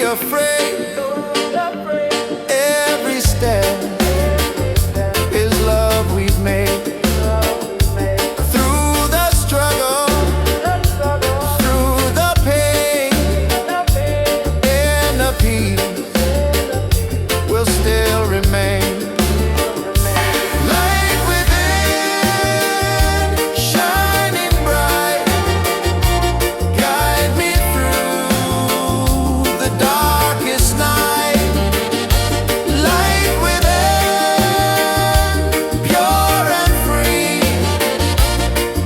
be afraid. Every step is love we've made. Through the struggle, through the pain, and the peace will still remain. Light within, shining bright, guide me through the darkest night. Light within, pure and free,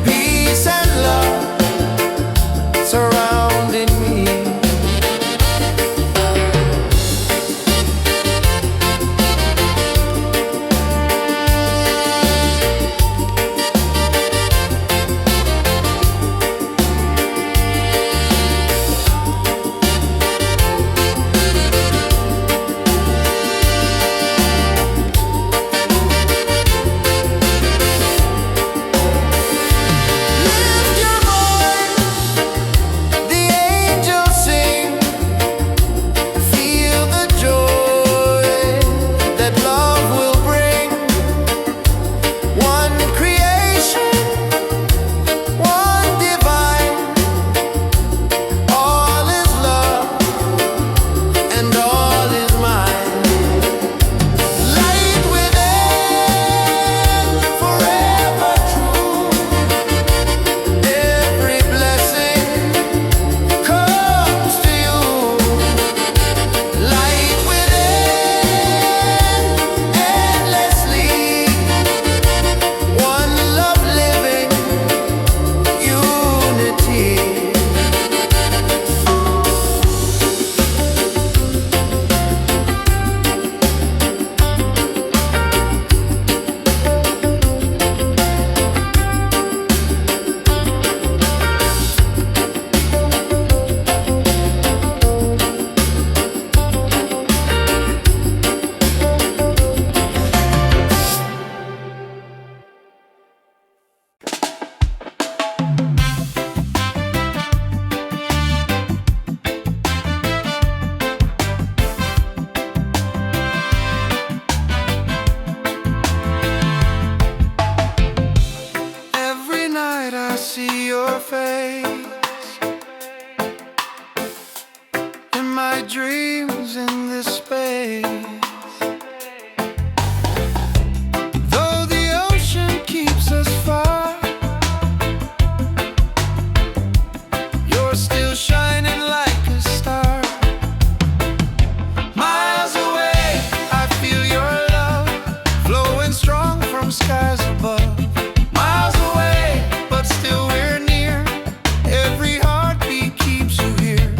peace and love surrounding me. Lift your voice, the angels sing. Feel the joy that love will bring. One creation, one divine. All is love and all is mine. Light within, forever true. Every blessing comes to you. Light within, endlessly. One love living, unity. Every night I see your face in my dreams in this space. Though the ocean keeps us far, you're still shining like a star. Miles away, I feel your love flowing strong from skies above. Miles away, but still we're near. Every heartbeat keeps you here.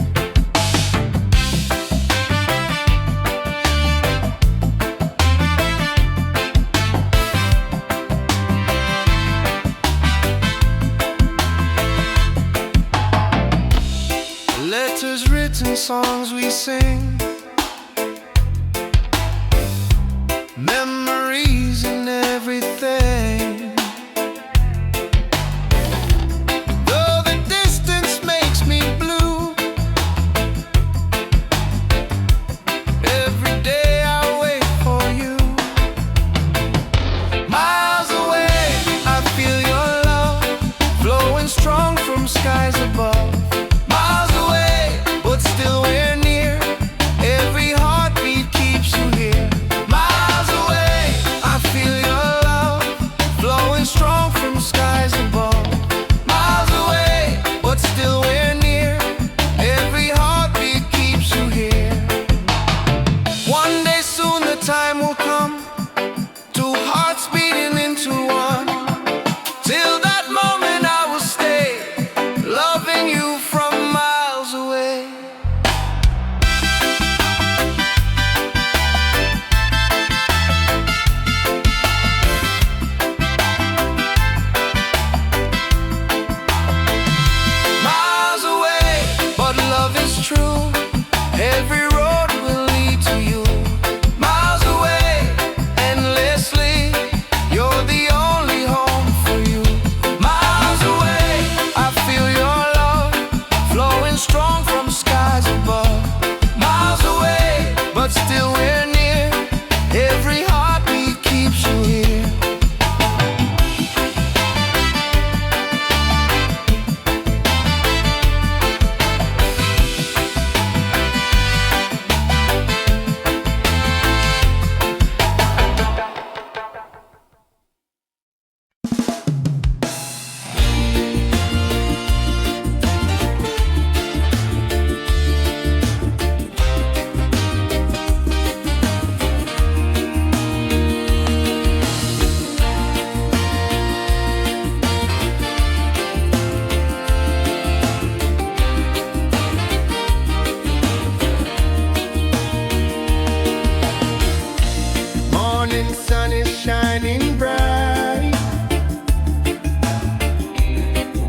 morning sun is shining bright.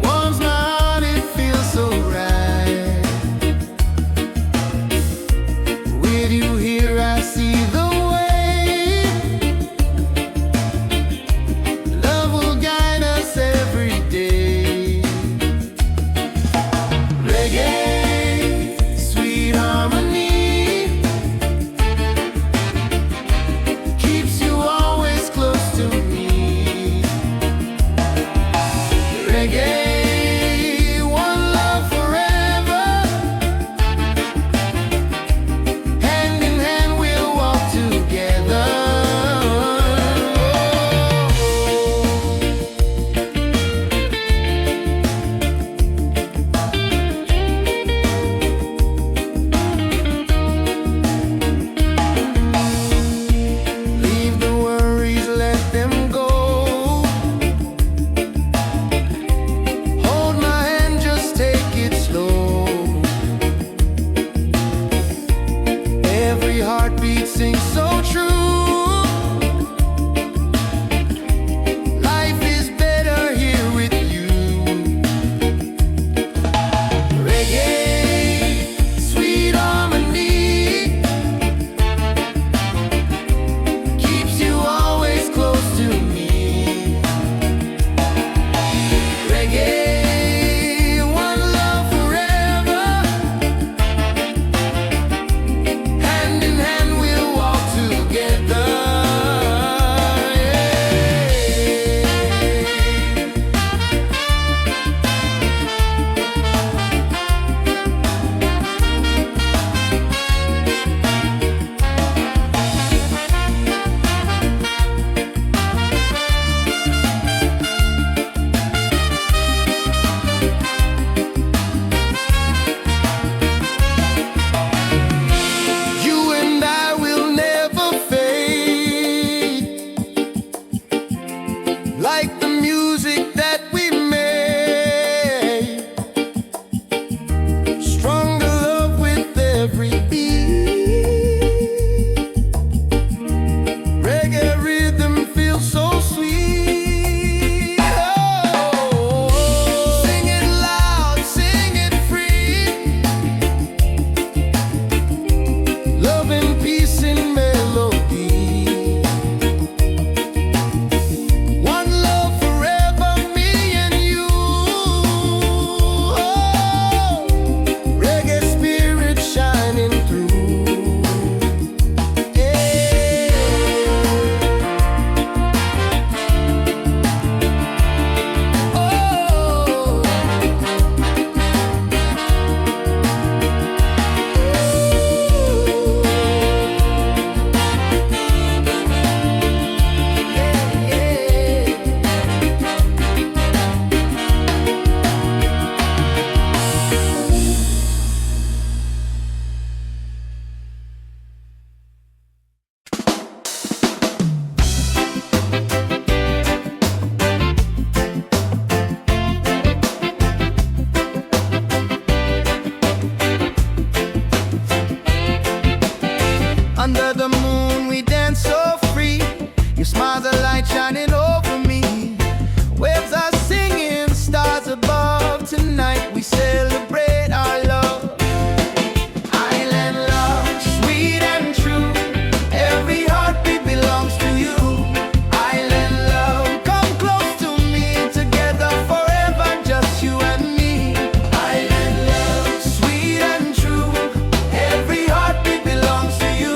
Warms my heart, it feels so right. With you here I see the way. Love will guide us every day. Reggae, sweet harmony, keeps you always close to me. Reggae, one love forever. Hand in hand we'll walk together. Leave the worries, let them go. Hold my hand, just take it slow. Every heartbeat sings so true. Life is better here with you. Reggae, sweet harmony, keeps you always close to me. Reggae, one love forever. Hand in hand we'll walk together. You and I will never fade, like the music that we made. Stronger love with every beat. Reggae rhythm feels so sweet. Oh, sing it loud, sing it free. Love and peace in melody. One love forever, me and you. Oh, reggae spirit shining through. Yeah. Oh. Under the moon we dance so free. Your smile's a light shining over me. Waves are singing, stars above. Tonight we celebrate our love. Island love, sweet and true. Every heartbeat belongs to you. Island love, come close to me. Together forever, just you and me. Island love, sweet and true. Every heartbeat belongs to you.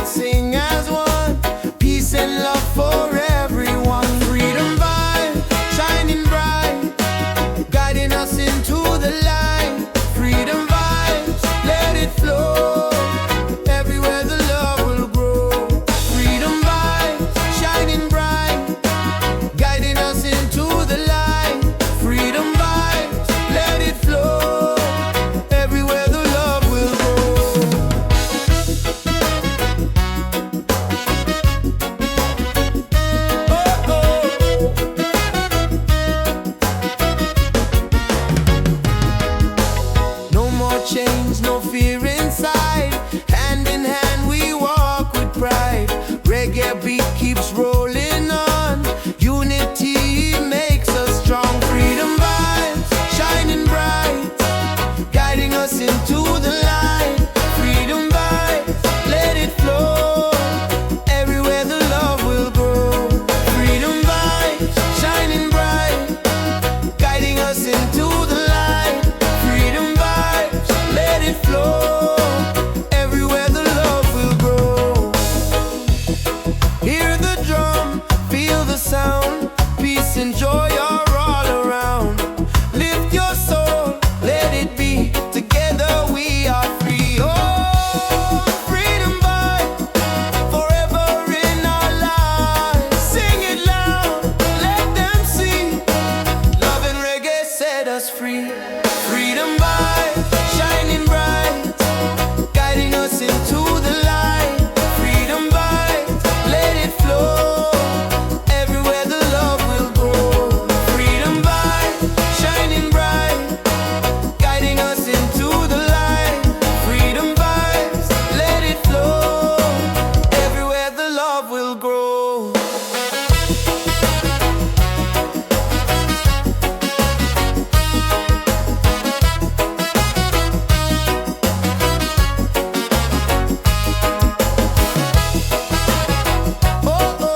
let's sing as one. Peace and love for everyone. Freedom vibe, shining bright, guiding us into the light. Freedom vibes, let it flow. Everywhere the love will grow. Freedom vibes, shining bright, guiding us into the light. Freedom vibes, let it flow. Everywhere the love will grow. Oh, oh. No more chains, no fear inside. Hand in hand we walk with pride. Reggae beat keeps rolling on. Unity makes us strong. Freedom vibes, shining bright, guiding us into the light. Freedom vibes, let it flow. Everywhere the love will grow. Freedom vibes, shining bright, guiding us into the light. Freedom vibes, let it flow. Everywhere the love will grow. Hear the drum, feel the sound. Peace and joy are all around. Lift your soul, let it be. Together we are free. Oh, freedom vibe, forever in our lives. Sing it loud, let them see. Love and reggae set us free. Freedom vibe, shining bright, guiding us into the light. Freedom vibe, let it flow. Everywhere the love will grow. Freedom vibe, shining bright, guiding us into the light. Freedom vibes, let it flow. Everywhere the love will grow. Oh, oh.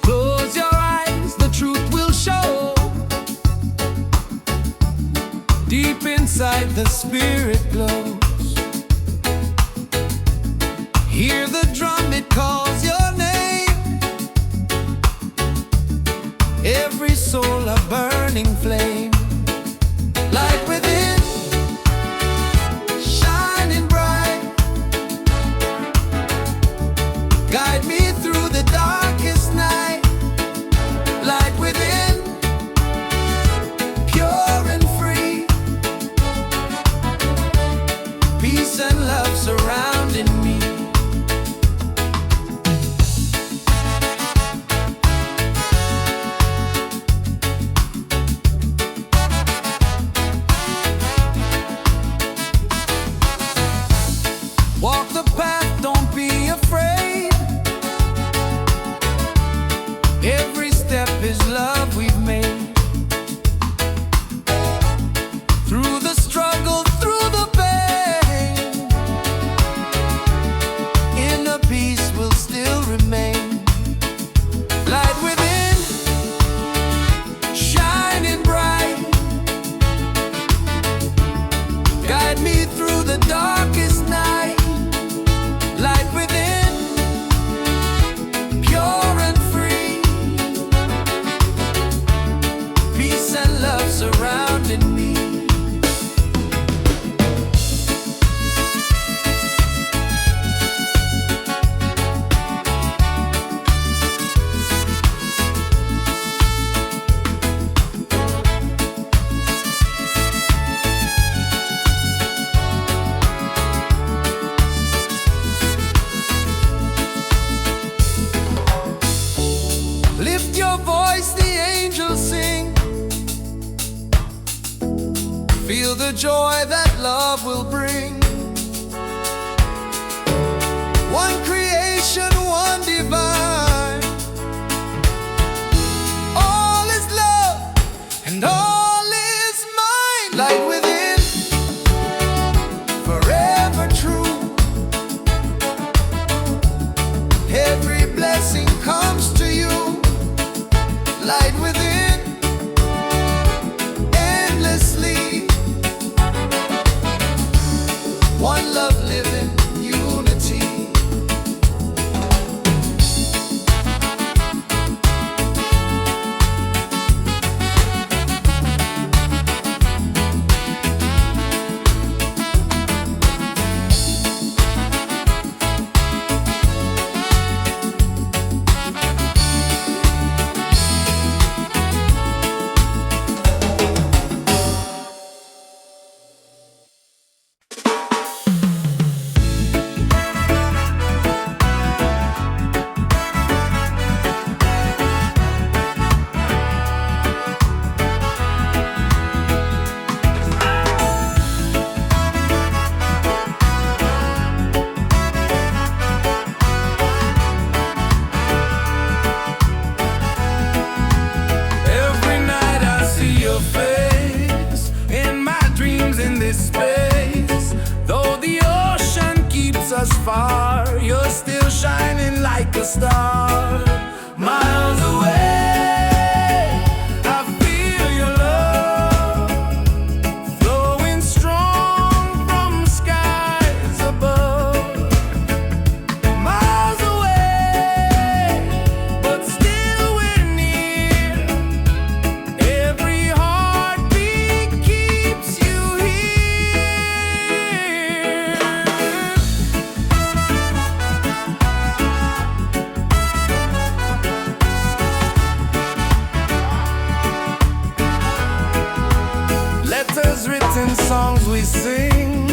Close your eyes, the truth will show. Deep inside the spirit glows. Hear the drum, it calls your name. Every soul a burning flame. Light within, shining bright, guide me through the darkest night. Light within, pure and free. Peace and love surrounding me. Walk the path, don't be afraid. Every step is love we've made. Through the struggle, through the pain, inner peace will still remain. Light within, shining bright, guide me through the darkest night. Light within, pure and free. Feel the joy that love will bring. One creation, one divine. All is love and all is mine. Light within, forever true. Every blessing comes to you. Light within, endlessly. One love living, unity. Us far, you're still shining like a star. Miles away, I feel your love flowing strong from skies above. Miles away, but still we're near. Every heartbeat keeps you here. Written songs we sing,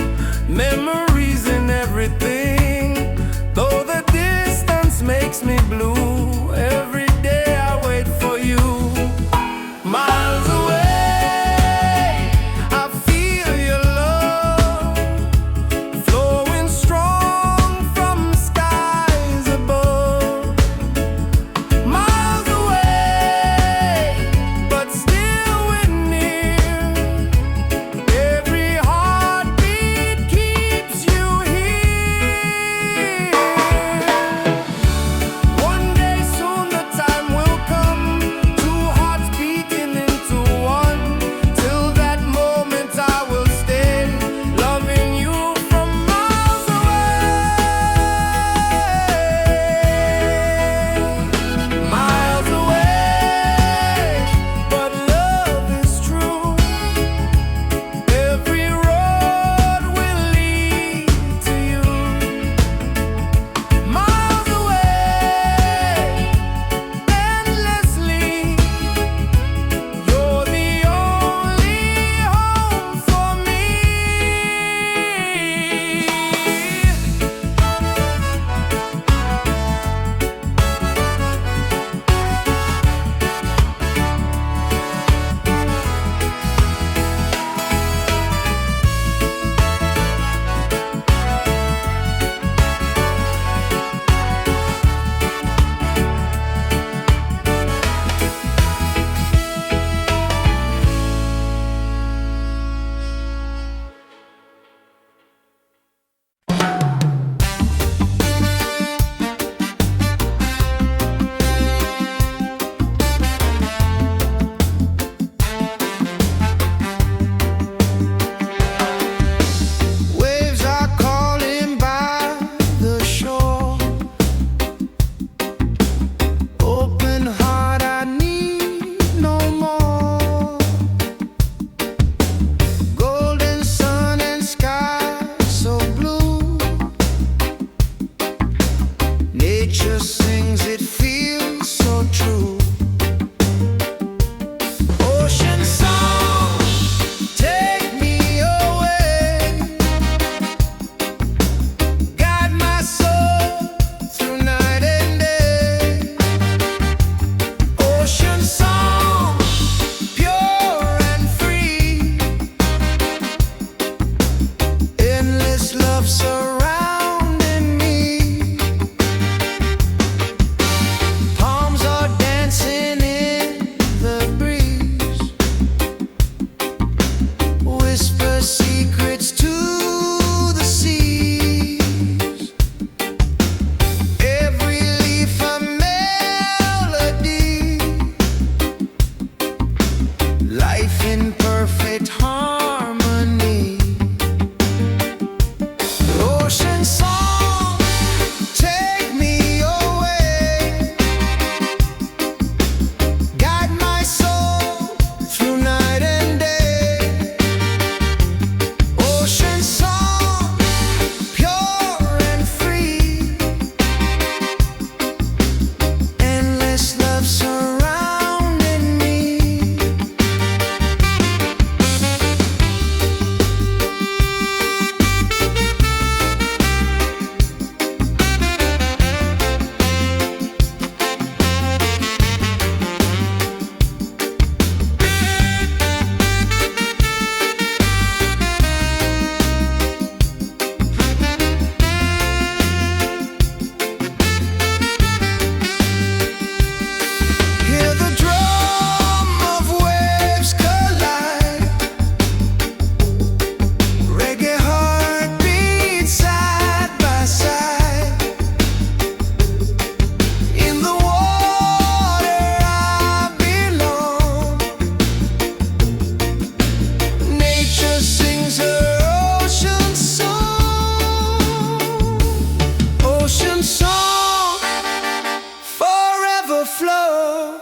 memories in everything. Though the distance makes me blue, every day I wait for you. Miles away, I feel your love flowing strong from skies above. Miles away, but still we're near. Every heart overflow.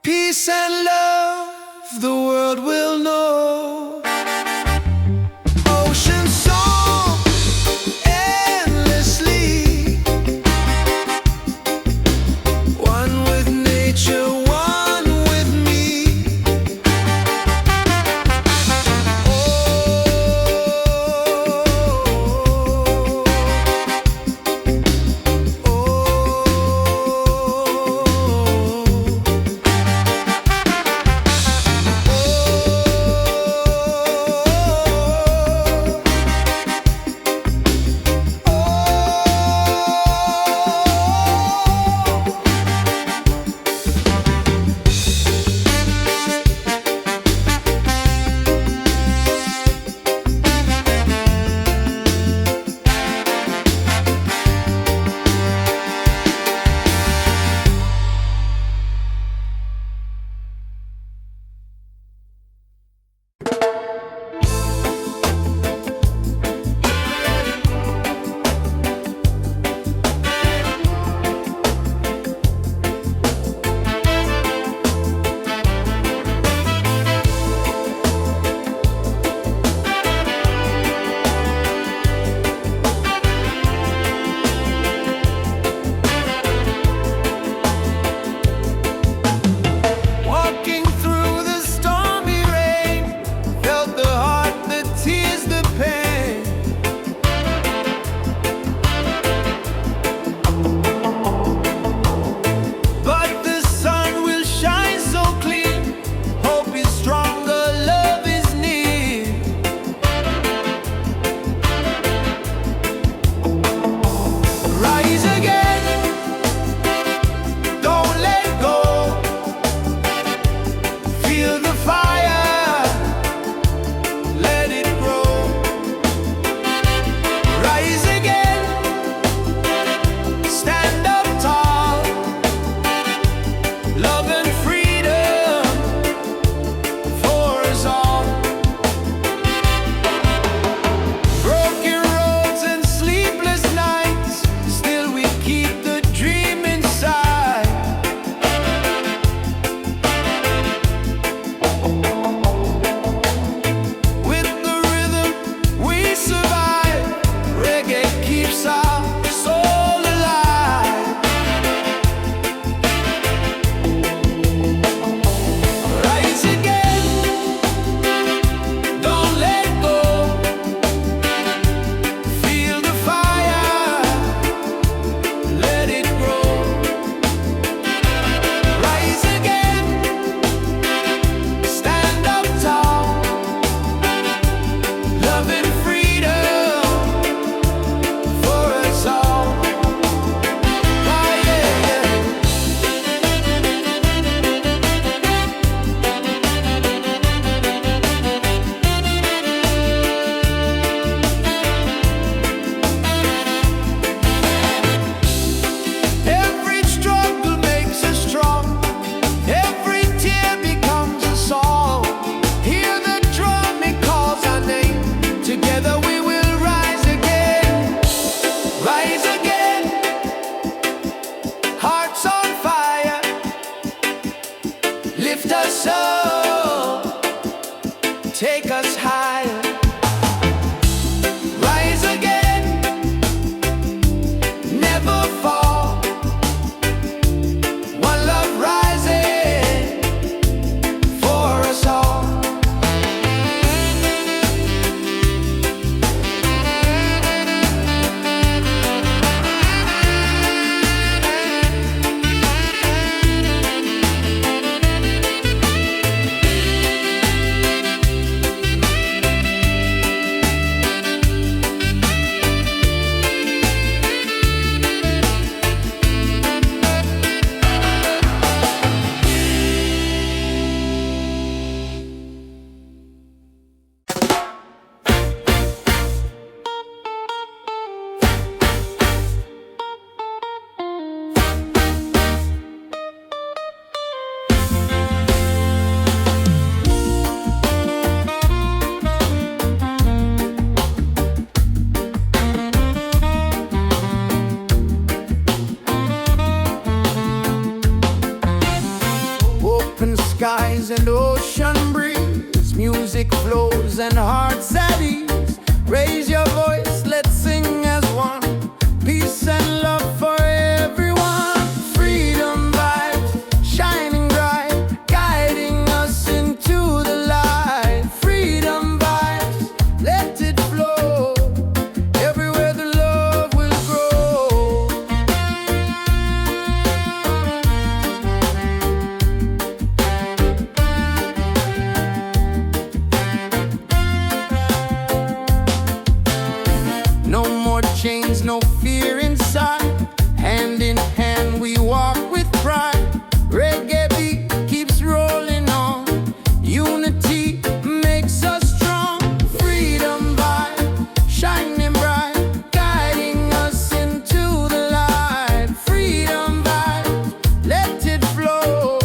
Peace and love, the world will know. Ocean song endlessly, one with nature, one with me. Lift us up, take us higher, rise again, never fall. One love rising for us all. skies and ocean breeze, music flows and hearts at ease. Raise your voice, let's sing as one. Peace and love for everyone. Freedom vibes, shining bright, guiding us into the light. Freedom vibes, let it flow. Everywhere the love will grow. No more chains, no fear inside. Hand in hand we walk with pride. Reggae beat keeps rolling on. Unity makes us strong. Freedom vibe, shining bright, guiding us into the light. Freedom vibe, let it flow.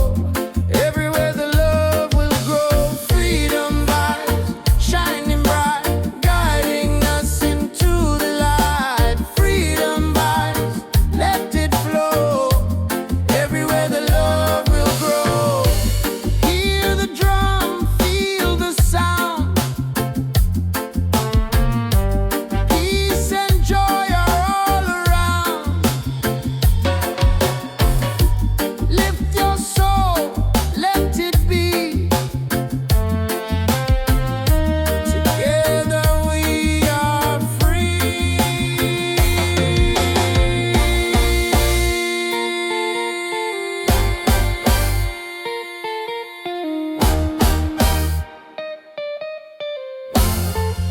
Everywhere the love will grow. Freedom vibes, shining bright, guiding us into the light. Freedom vibes, let it flow. Everywhere the love will grow. Hear the drum, feel the sound. Peace and joy are all around. Lift your soul, let it be. Together we are free.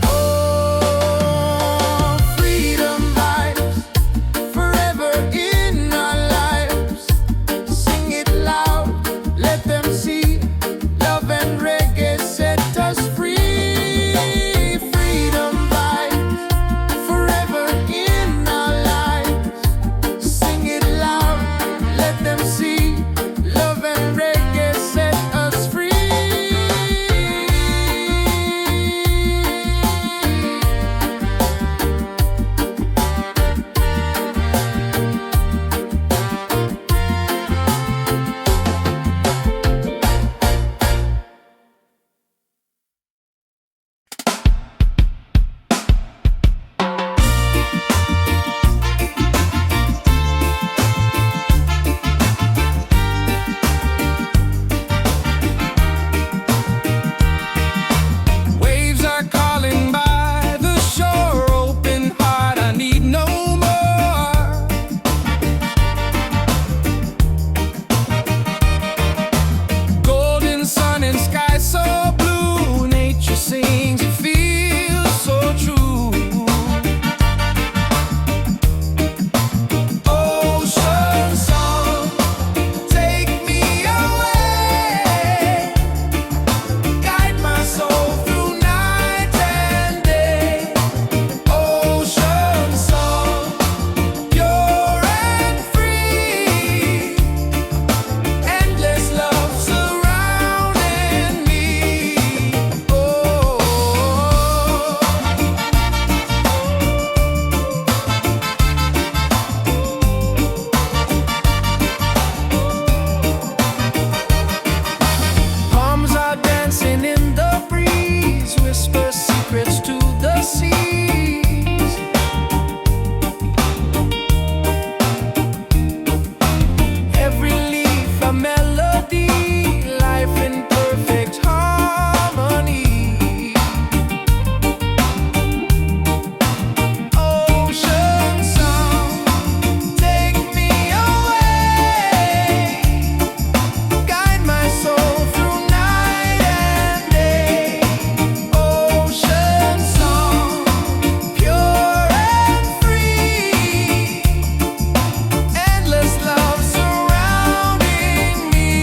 Oh, freedom vibes, forever in our lives. Sing it loud, let them see. Love and reggae set us free. Freedom vibes, forever in our lives. Sing it loud, let them see. Love and reggae set us free. Waves are calling by the shore. Open heart, I need no more. Golden sun and sky so blue. Nature sings, it feels so true. Ocean song, take me away. Guide my soul through night and day. Ocean song, pure and free. Endless love surrounding me. Oh. Palms are dancing in the breeze, whisper secrets to the seas. Every leaf a melody, life in perfect harmony. Ocean song, take me away. Guide my soul through night and day. Ocean song, pure and free. Endless love surrounding me.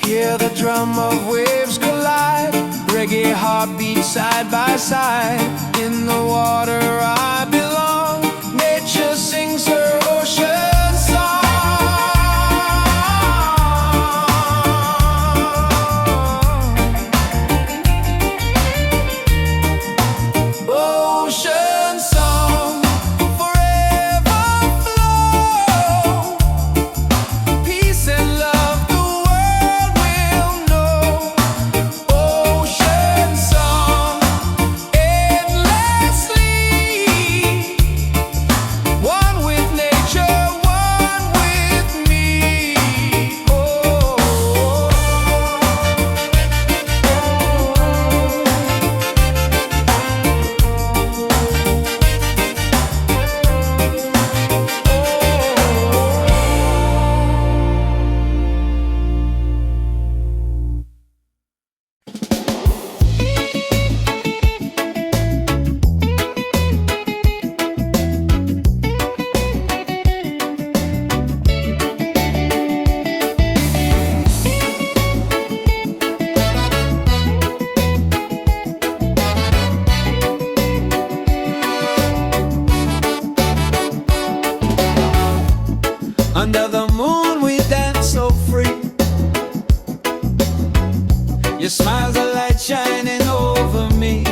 Hear the drum of waves collide. Reggae heartbeat side by side. In the water I belong. Nature sings her ocean song. Ocean song, forever flow. Peace and Under the moon we dance so free. Your smile's a light shining over me.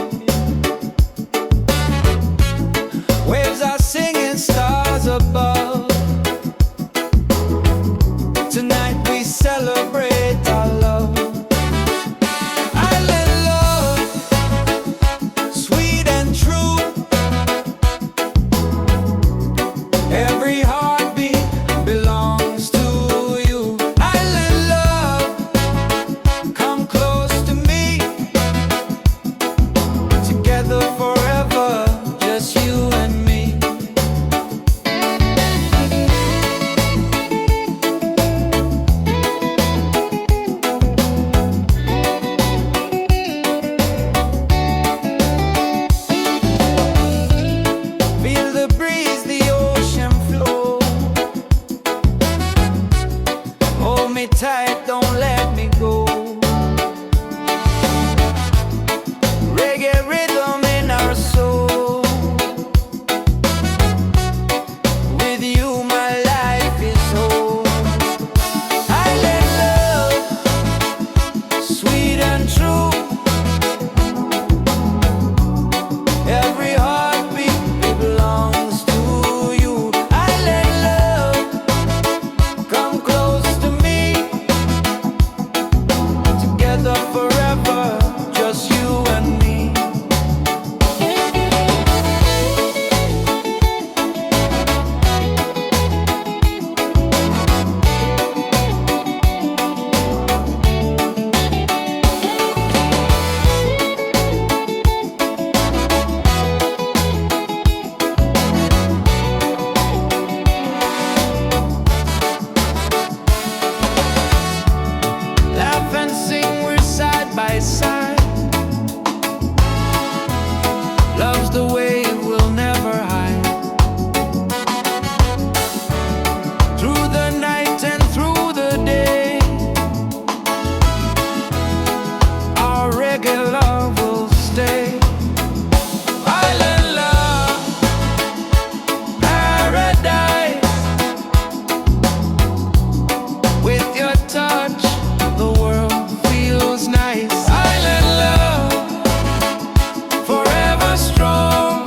Waves are singing, stars above. Tonight we celebrate our love. Island love, sweet and true. Every heartbeat belongs to you. Island love, come close to me. Together forever, just you and me. Feel the breeze, the ocean flow. Hold me tight, don't let me go. Reggae rhythm in our soul. With you my life is whole. Island love, sweet and true. Every heartbeat belongs to you. Island love, come close to me. Together forever, just you and me. Laugh and sing, we're side by side. Love's the way we'll never hide. Through the night and through the day, our reggae love will stay. Island love, paradise. With your touch, the world feels nice. Island love, forever strong.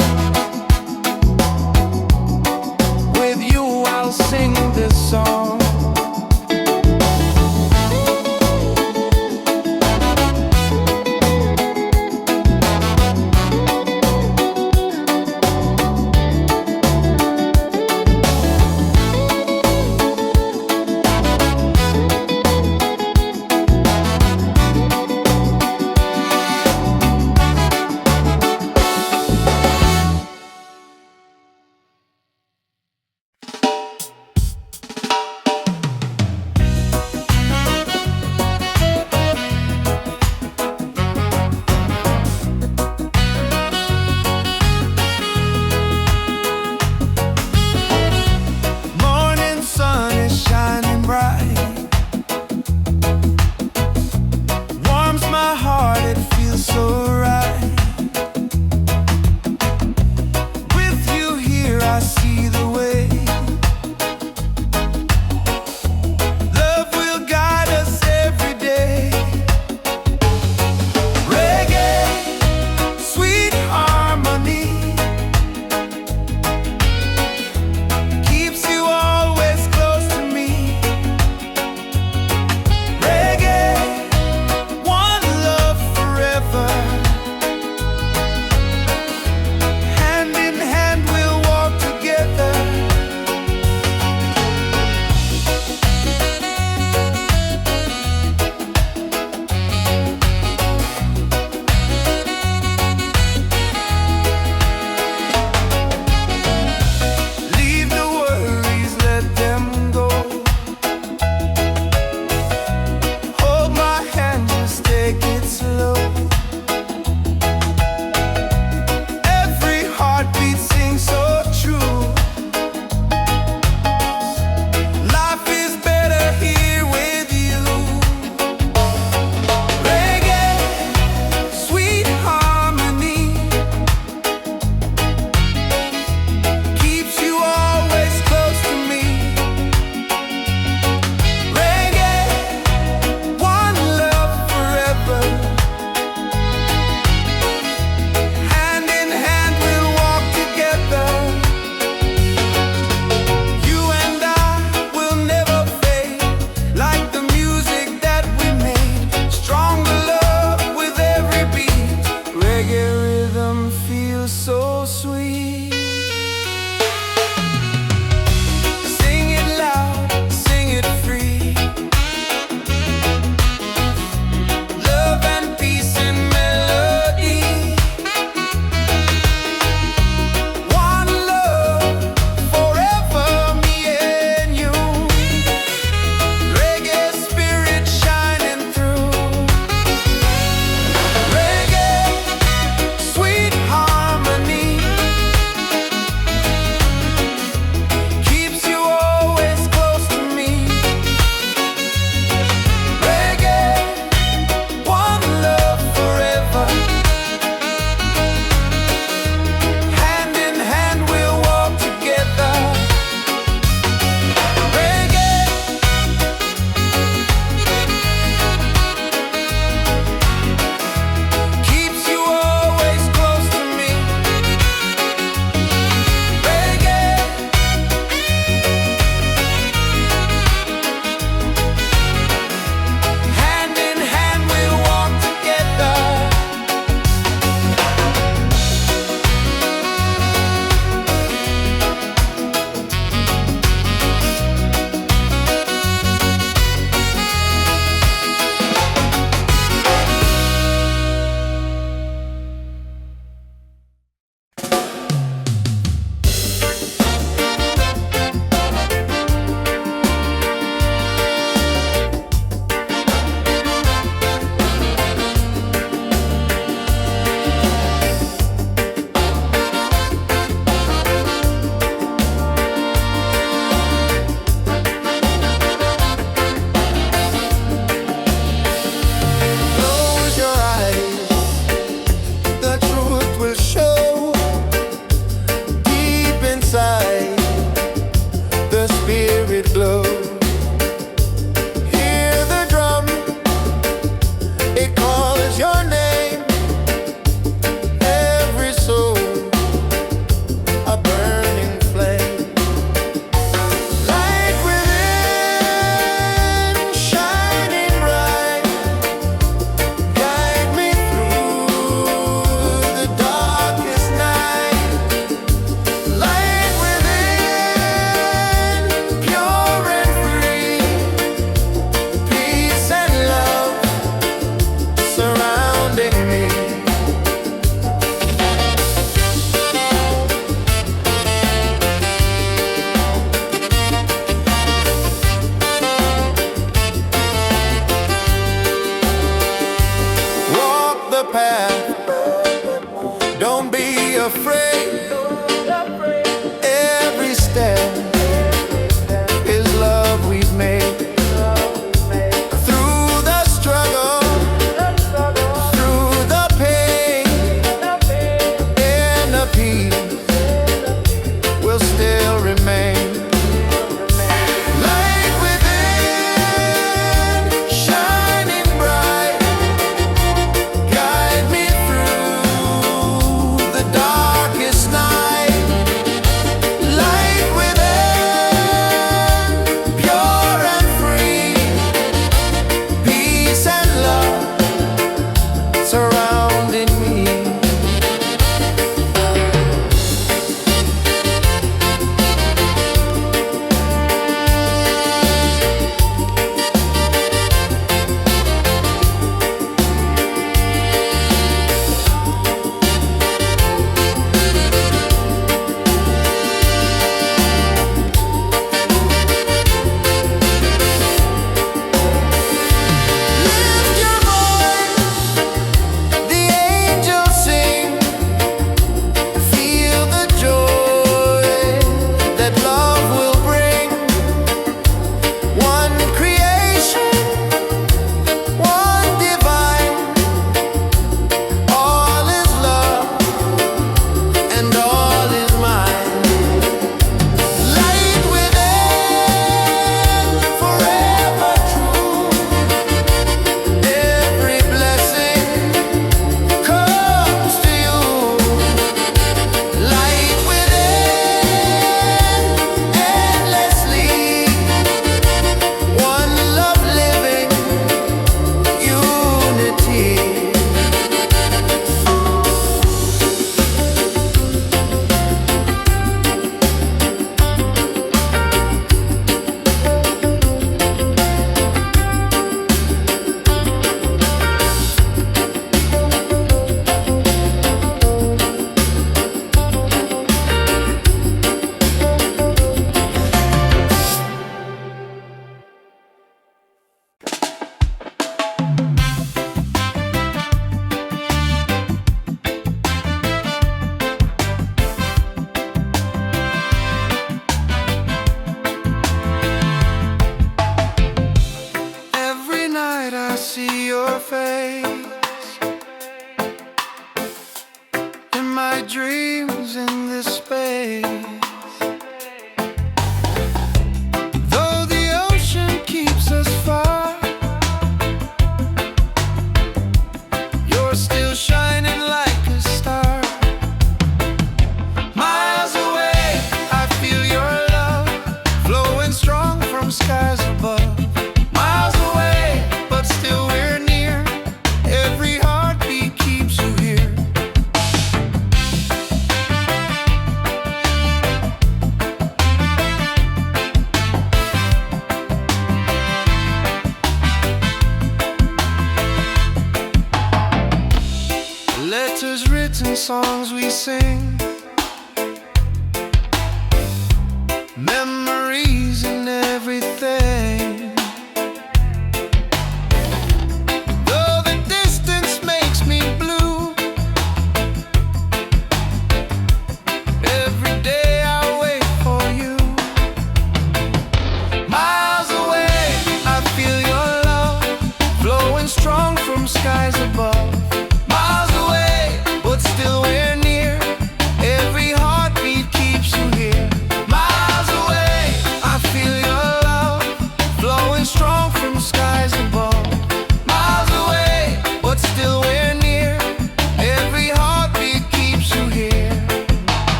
With you I'll sing this song. it glow. Hear the drum, it calls your name. Every soul a burning flame. Light within, shining bright, guide me through the darkest night. Light within, pure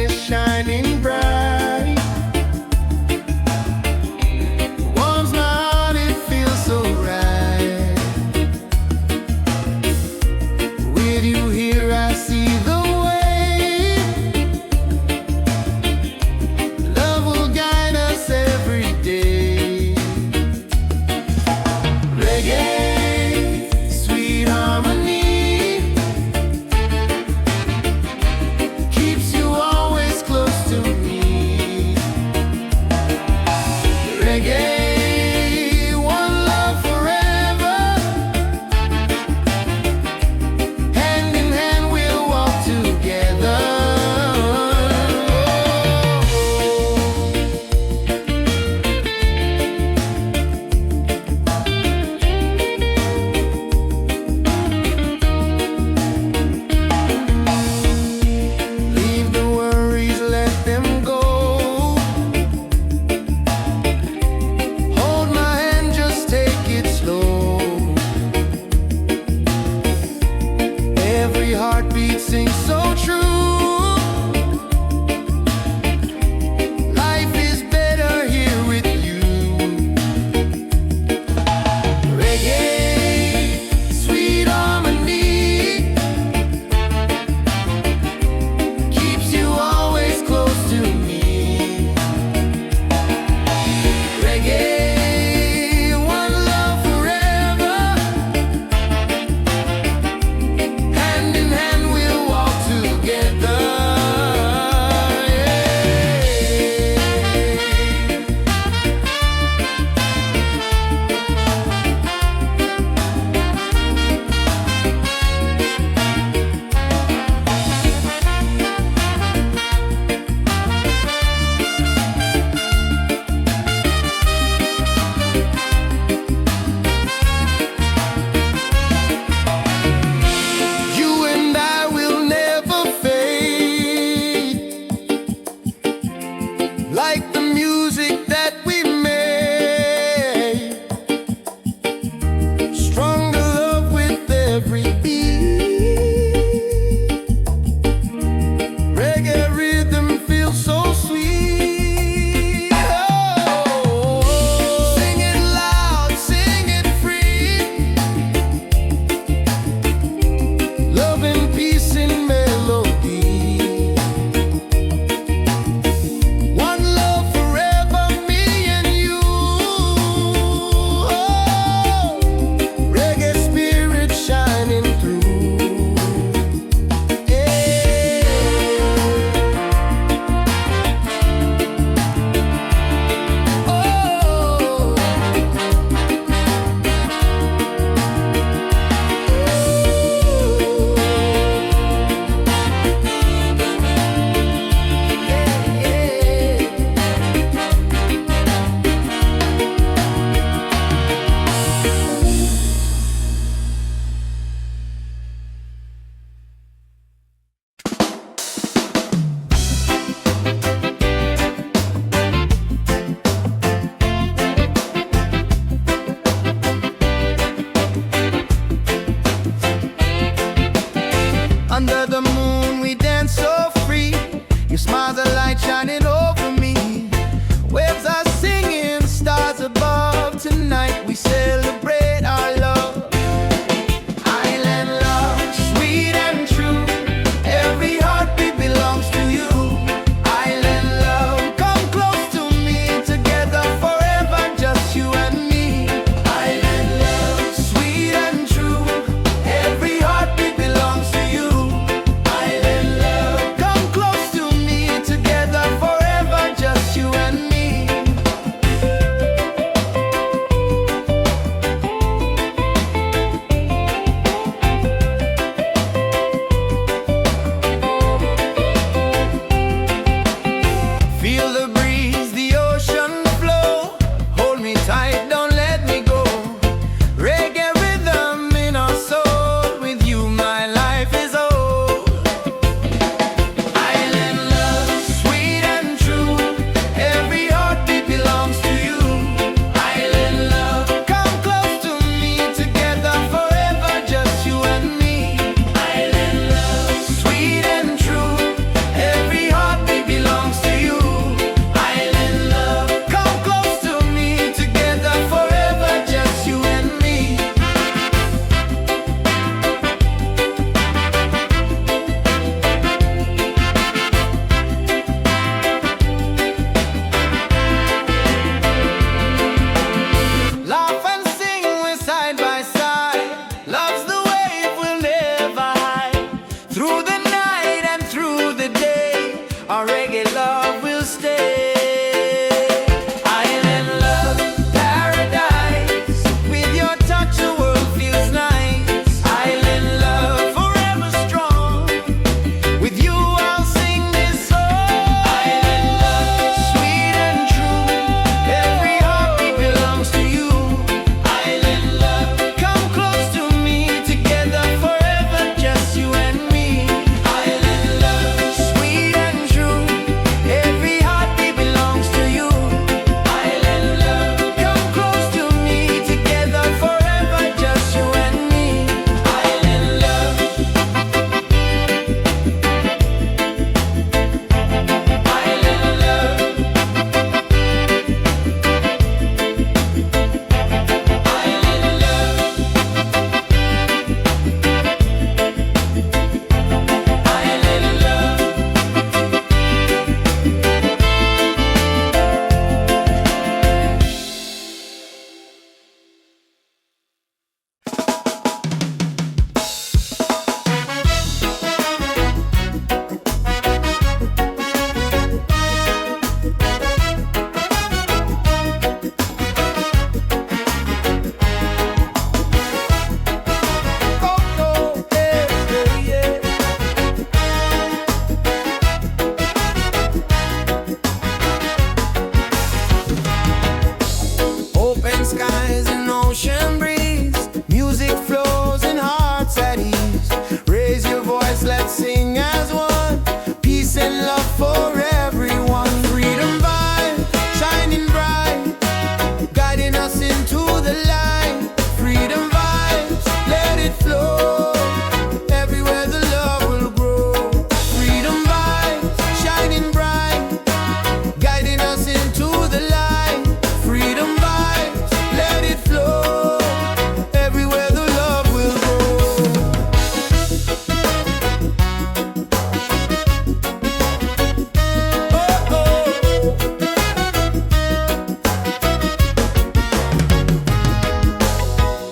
is shining bright. Warms my heart, it feels so right. With you here, I see the way. Love will guide us every day. Reggae, sweet harmony, keeps you always close to me. Reggae, one love forever. Hand in hand we'll walk together. Leave the worries, let them go. Hold my hand, just take it slow. Every heartbeat sings so true. Life is better here with you. Reggae, sweet harmony, keeps you always close to me. Reggae, one love forever. Hand in hand we'll walk together. You and I will never fade, like the music that we made. Stronger love with every beat. Reggae rhythm feels so sweet. Oh, sing it loud, sing it free. Love and peace in melody. One love forever, me and you. Oh, reggae spirit shining through. Yeah. Oh. Under the moon we dance so free. Your smile's a light shining over me. Waves are singing, stars above. Tonight we celebrate our love. Island love, sweet and true. Every heartbeat belongs to you. Island love, come close to me. Together forever, just you and me. Island love, sweet and true. Every heartbeat belongs to you. Island love, come close to me. Together our reggae love will stay. Island love, paradise. With your touch, the world feels nice. Island love, forever strong. With you, I'll sing this song. Island love, sweet and true. Every heartbeat belongs to you. Island love, come close to me. Together forever, just you and me. Island love, sweet and true. Every heartbeat belongs to you. Island love, come close to me. Together forever, just you and me. Island love. Island love. Island love. Island love. Open skies and ocean breeze, music flows and hearts at ease. Raise your voice, let's sing as one. Peace and love for everyone. Freedom vibe, shining bright, guiding us into the light. Freedom vibes, let it flow. Everywhere the love will grow. Freedom vibes, shining bright, guiding us into the light. Freedom vibes, let it flow. Everywhere the love will grow. Oh, oh.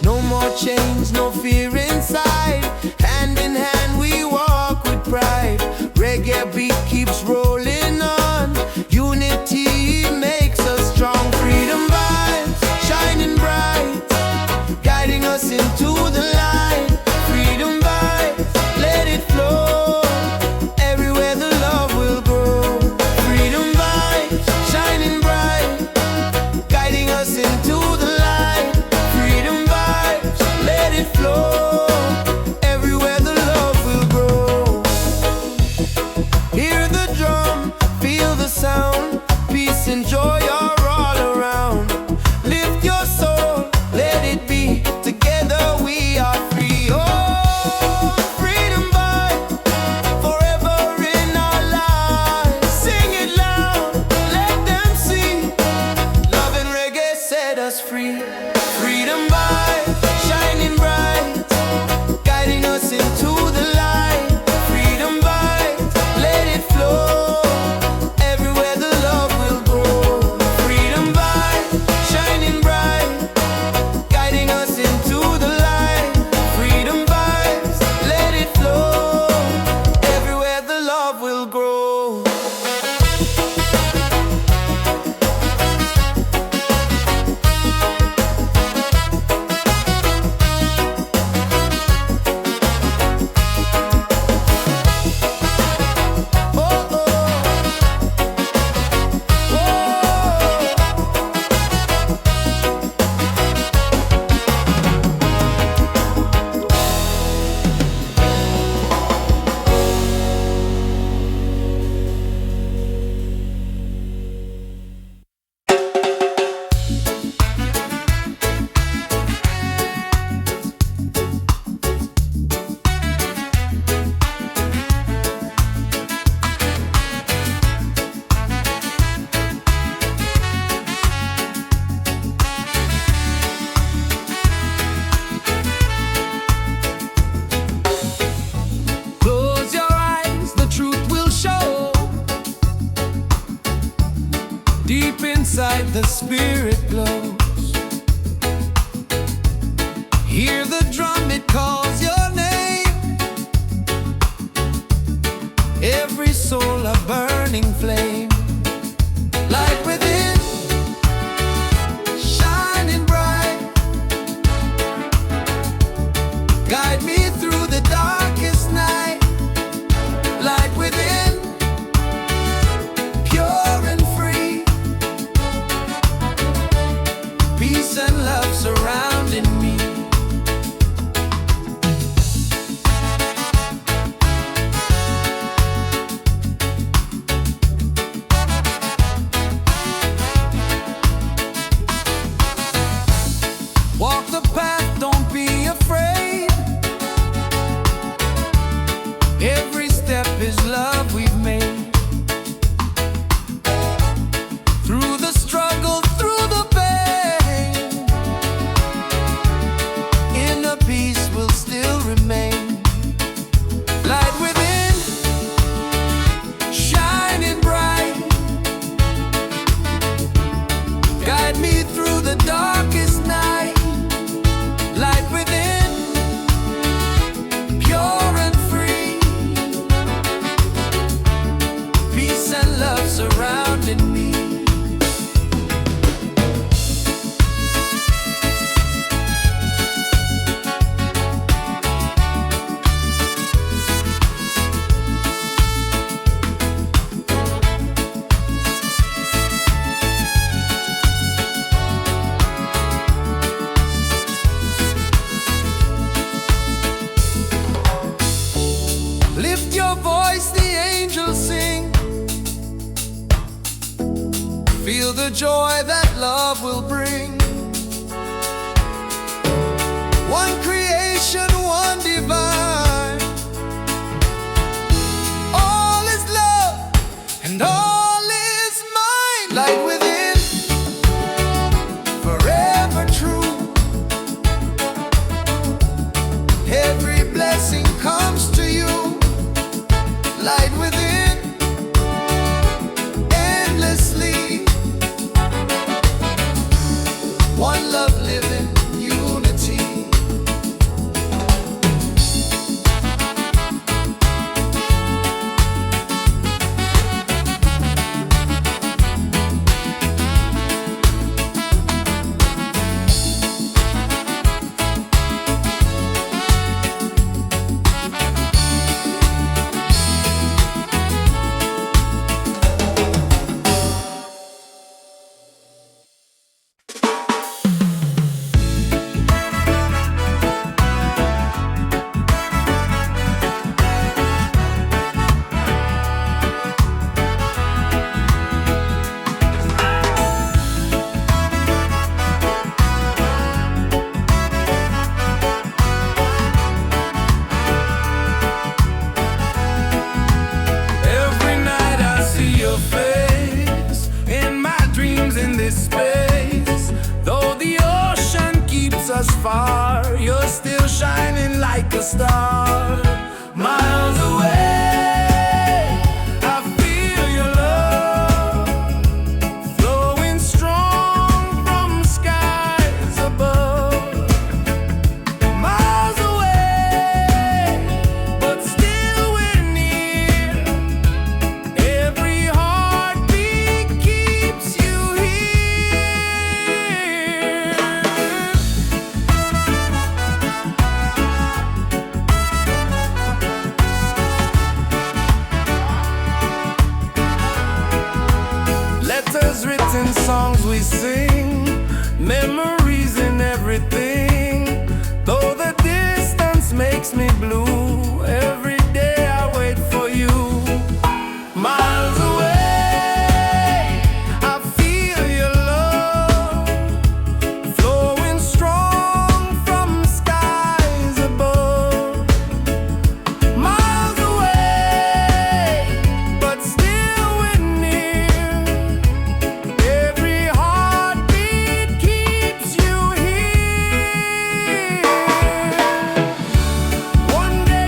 No more chains, no fear inside. Hand in hand we walk with pride. Reggae beat keeps rolling on. Unity makes us strong. Freedom vibes, shining bright, guiding us into the light. Freedom vibes, let it flow. Everywhere the love will grow. Freedom vibes, shining bright, guiding us into the light. Freedom vibes, let it flow. Everywhere the love will grow. Hear the drum, feel the sound. Peace and joy are all around. Lift your soul, let it be. Together we are free. Oh, freedom vibe, forever in our lives. Sing it loud, let them see. Love and reggae set us free. Freedom vibe, shining bright, guiding us into the light. Freedom vibe, let it flow. Everywhere the love will grow. Freedom vibe, shining bright, guiding us into the light. Freedom vibes, let it flow. Everywhere the love will grow. Oh, oh. Close your eyes, the truth will show. Deep inside the spirit glows. Hear the drum, it calls your name. Every soul a burning burning flame. Light within, shining bright. Guide me through the darkest night. Light within, pure and free. Peace and love surrounding me. Walk the path, don't be afraid. Every step is love we've made. Through the struggle, through the pain, inner peace will still remain. Light within, shining bright. Guide me through the darkest night. Light within, pure and free. Peace and love surrounding me. Lift your voice, the angels sing. Feel the joy that love will bring. One creation, one divine. All is love and all is mine. Light within, forever true. Every blessing comes to you. Light within, endlessly. One love living, unity. Every night I see your face in my dreams in this space. Though the ocean keeps us far, you're still shining like a star. Miles away, I feel your love flowing strong from skies above. Miles away, but still we're near. Every heartbeat keeps you here. Letters written, songs we sing, memories in everything. Though the distance makes me blue, every day I wait for you. Miles away, I feel your love flowing strong from skies above. Miles away, but still we're near. Every heartbeat keeps you here. One day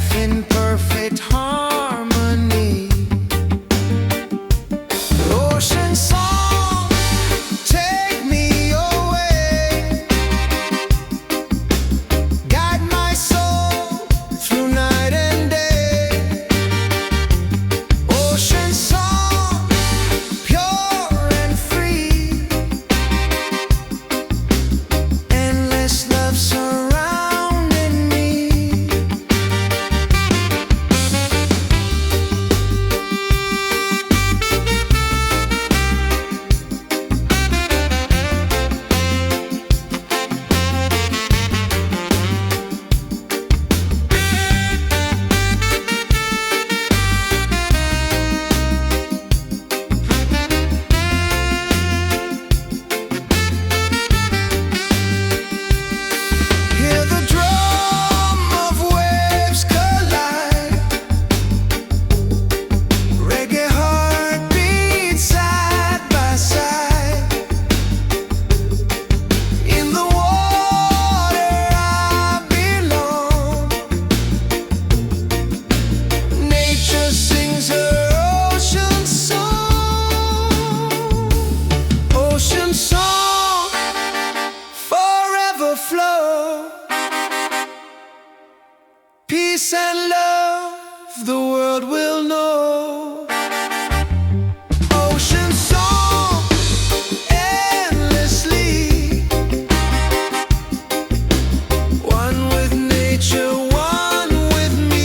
life in perfect harmony. Ocean song, take me away, guide my soul through night and day. Ocean song, pure and free, endless love surrounding me. Hear the drum of waves collide, reggae heartbeat side by side. In the water I belong, nature sings her ocean song. Ocean song, forever flow. Peace and love the world will know. Ocean song, endlessly, one with nature, one with me.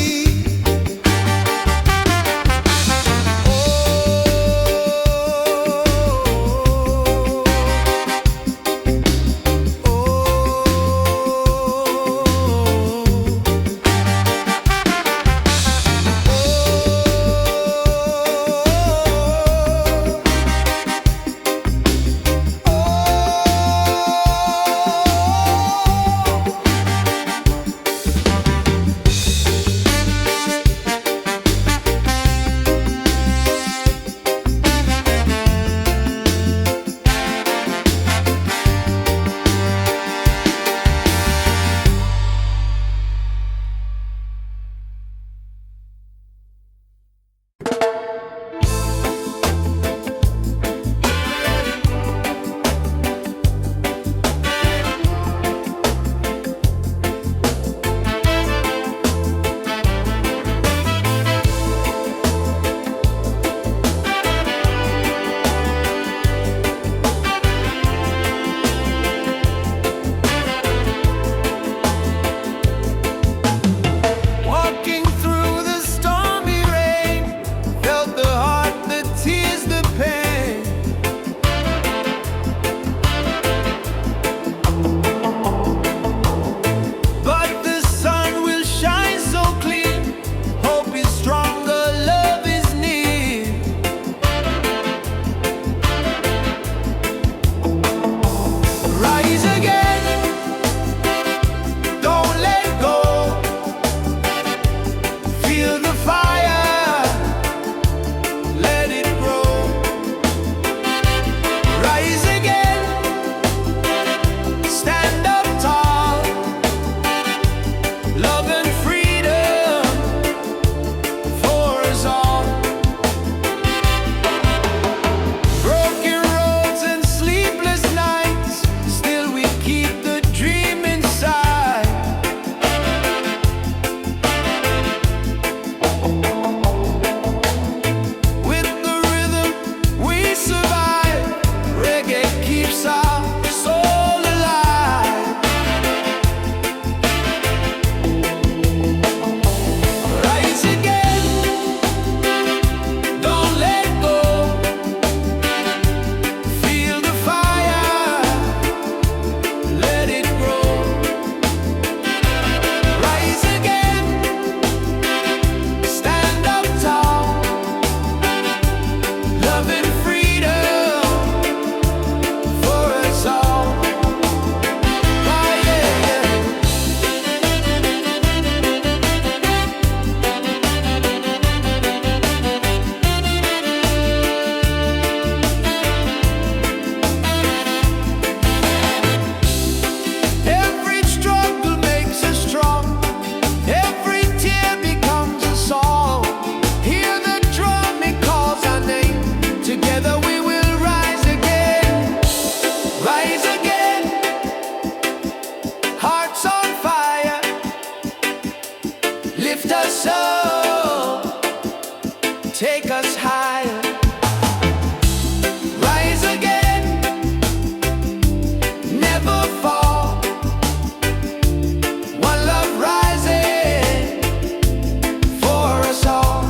take us higher. Rise again, never fall. One love rising for us all.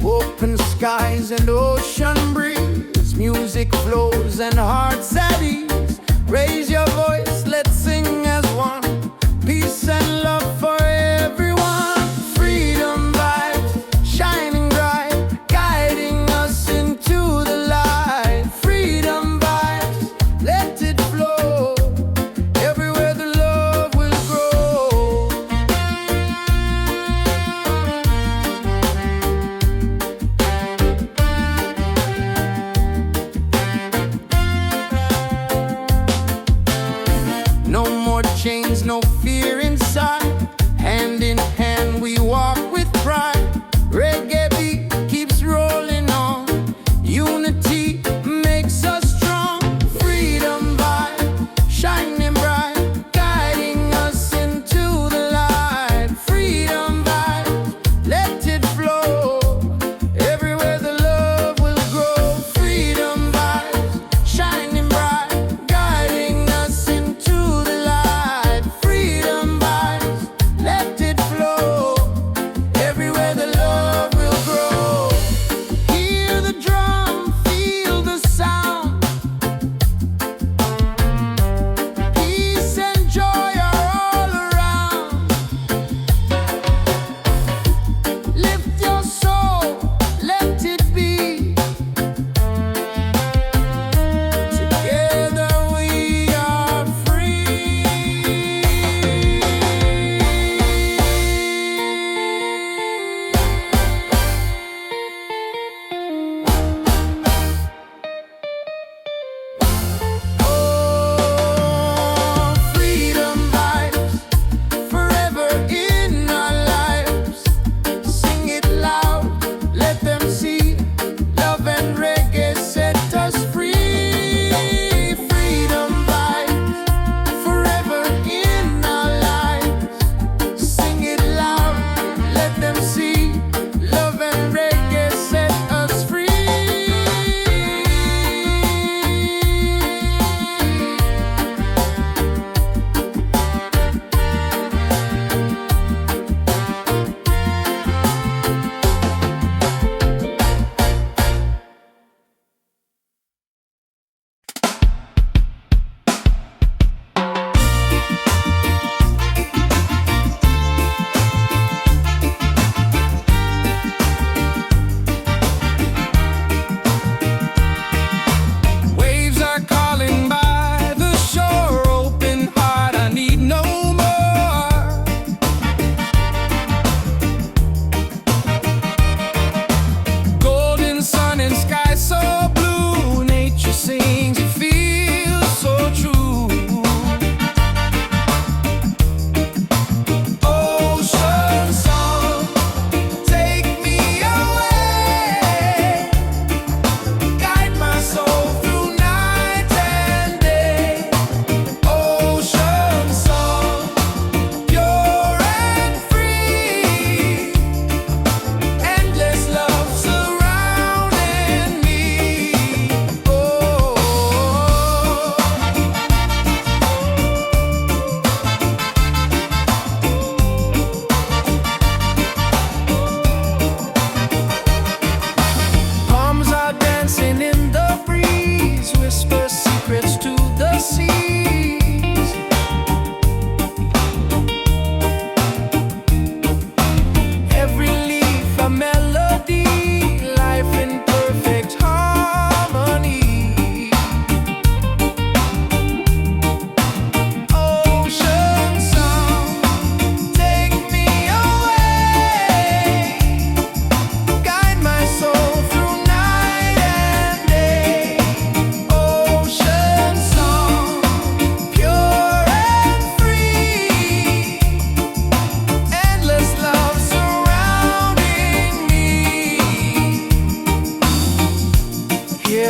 Open skies and ocean breeze, music flows and hearts at ease. Raise your voice, let's sing as one. Peace and love for everyone. Freedom vibes, shining bright, guiding us into the light. Freedom vibes, let it flow. Everywhere the love will grow. No more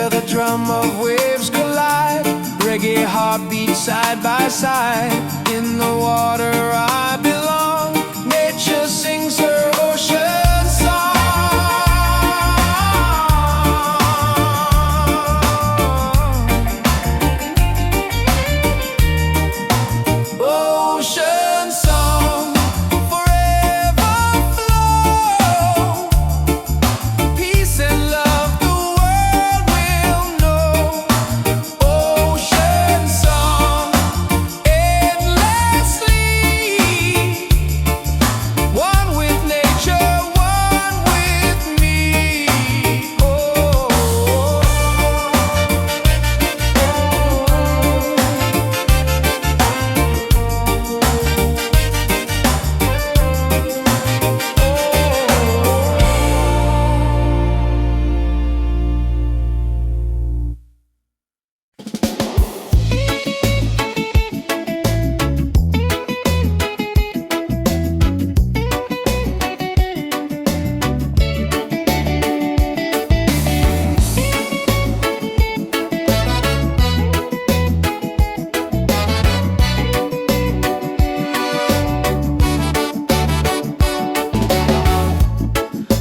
where the drum of waves collide. Reggae heartbeat side by side. In the water I belong. Nature sings her ocean song. Ocean song, forever flow. Peace and love the world will know. Ocean song, endlessly. One with nature, one with me.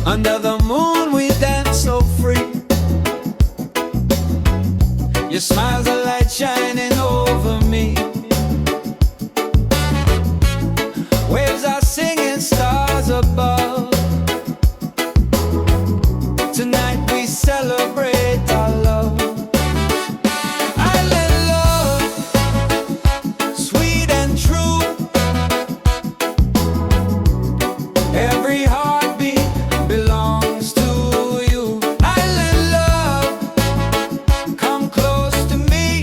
Under the moon we dance so free. Your smile's a light shining over me. Waves are singing, stars above. Tonight we celebrate our love. Island love, sweet and true. Every heartbeat belongs to you. Island love, come close to me.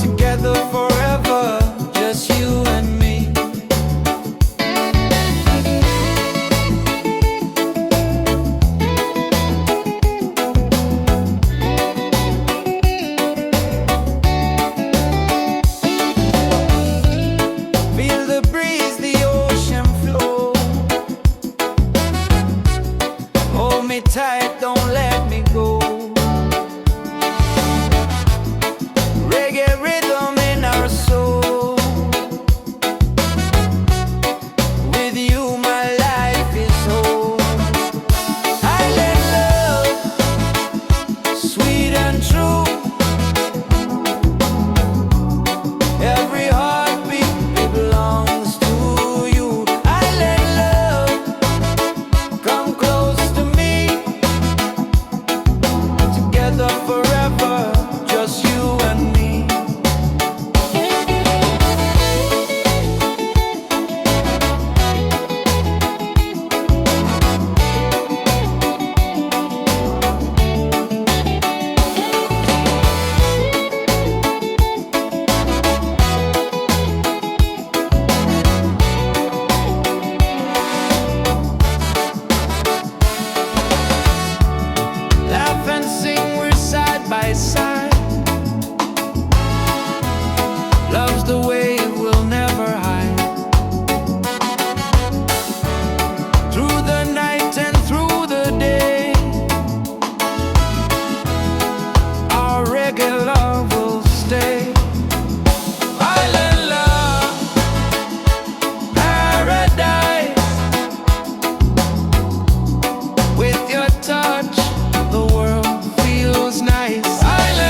Together forever, just you and me. Feel the breeze, the ocean flow. Hold me tight, don't let me go. Reggae rhythm in our soul. With you my life is whole. Island love, sweet and true. Every heartbeat belongs to you. Island love, come close to me. Together forever, just you and me. Laugh and sing, we're side by side. Love's the way it will never hide. Through the night and through the day, our reggae love will stay. Island love, paradise. With your touch, the world feels nice. Island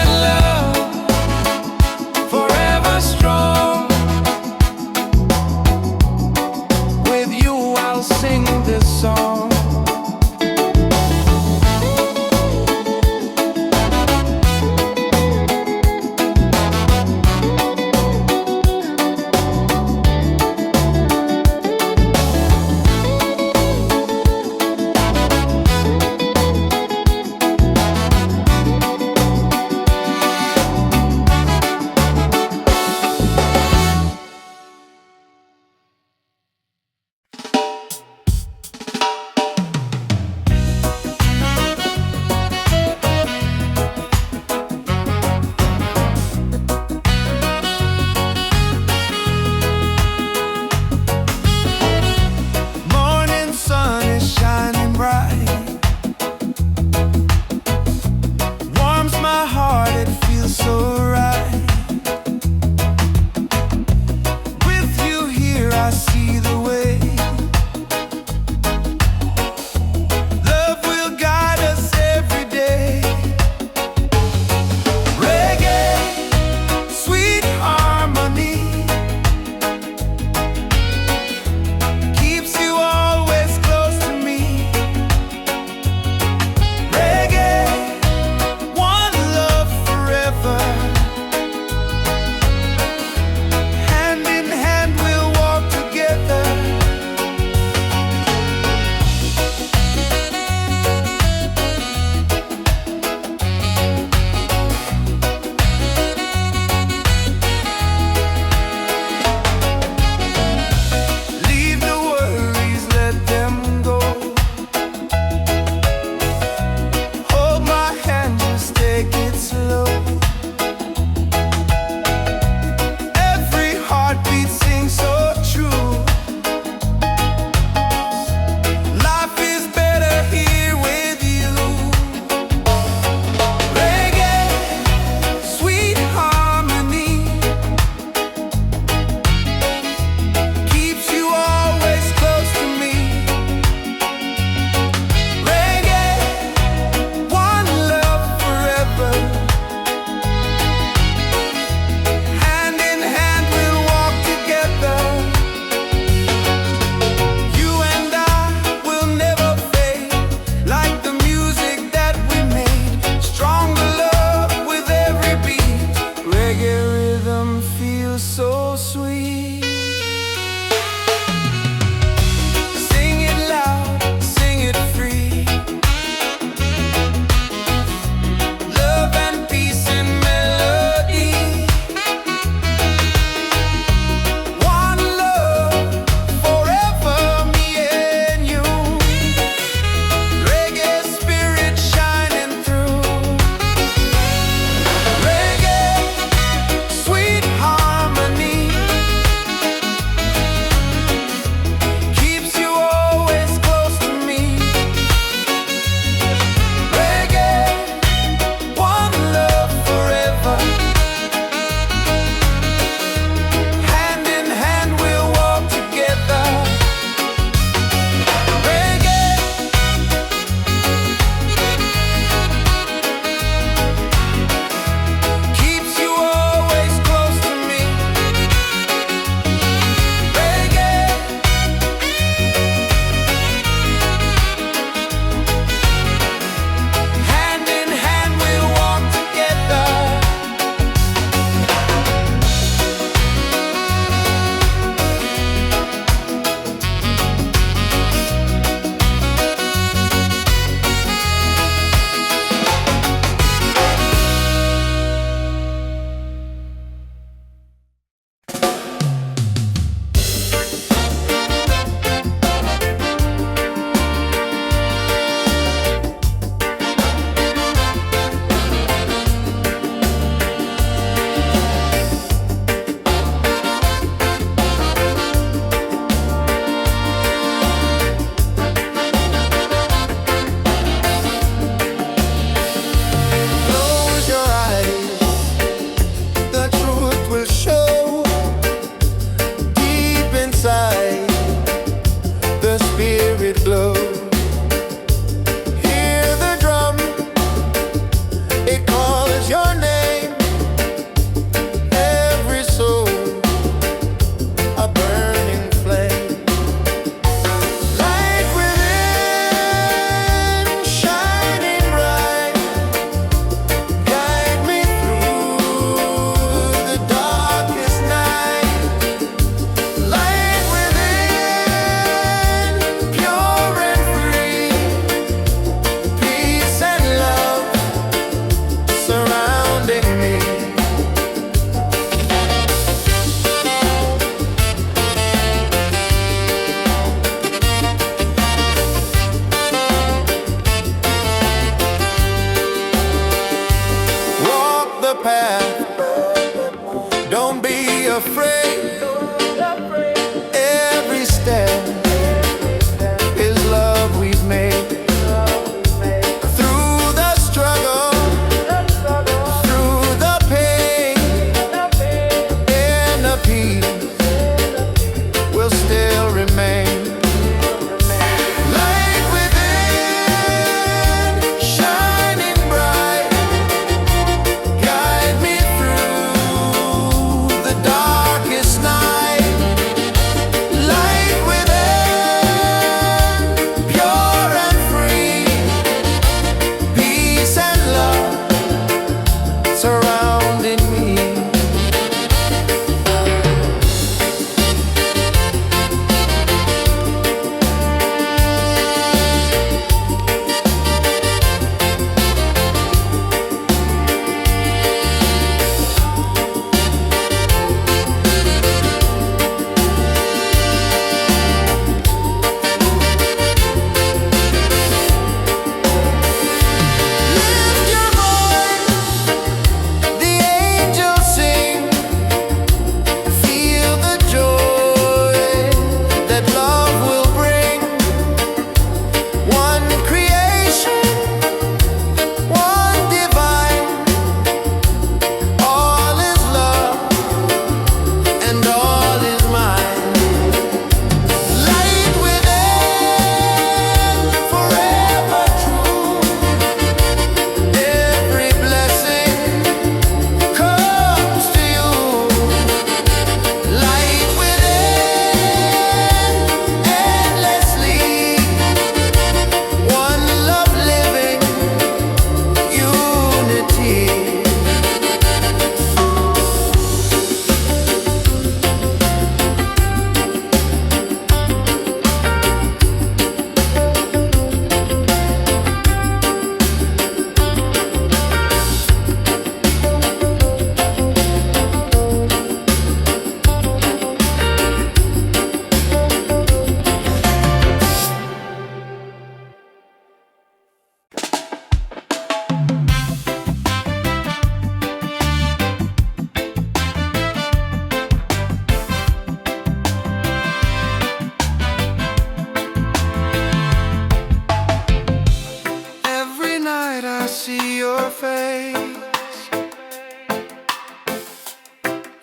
night I see your face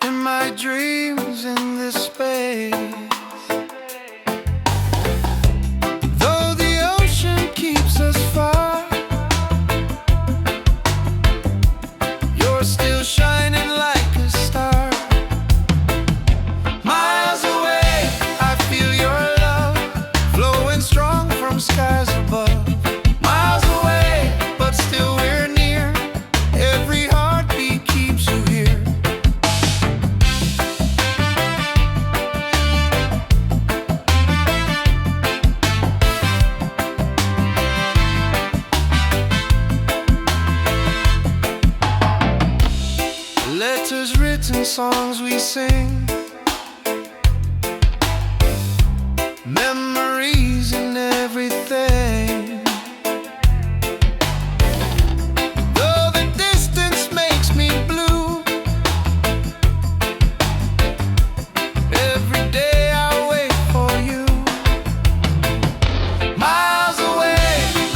in my dreams in this space. Though the ocean keeps us far, you're still shining like a star. Miles away, I feel your love flowing strong from skies above. Miles away, but still we're near. Every heartbeat keeps you here. Letters written, songs we sing, memories and everything. Though the distance makes me blue, every day I wait for you. Miles away,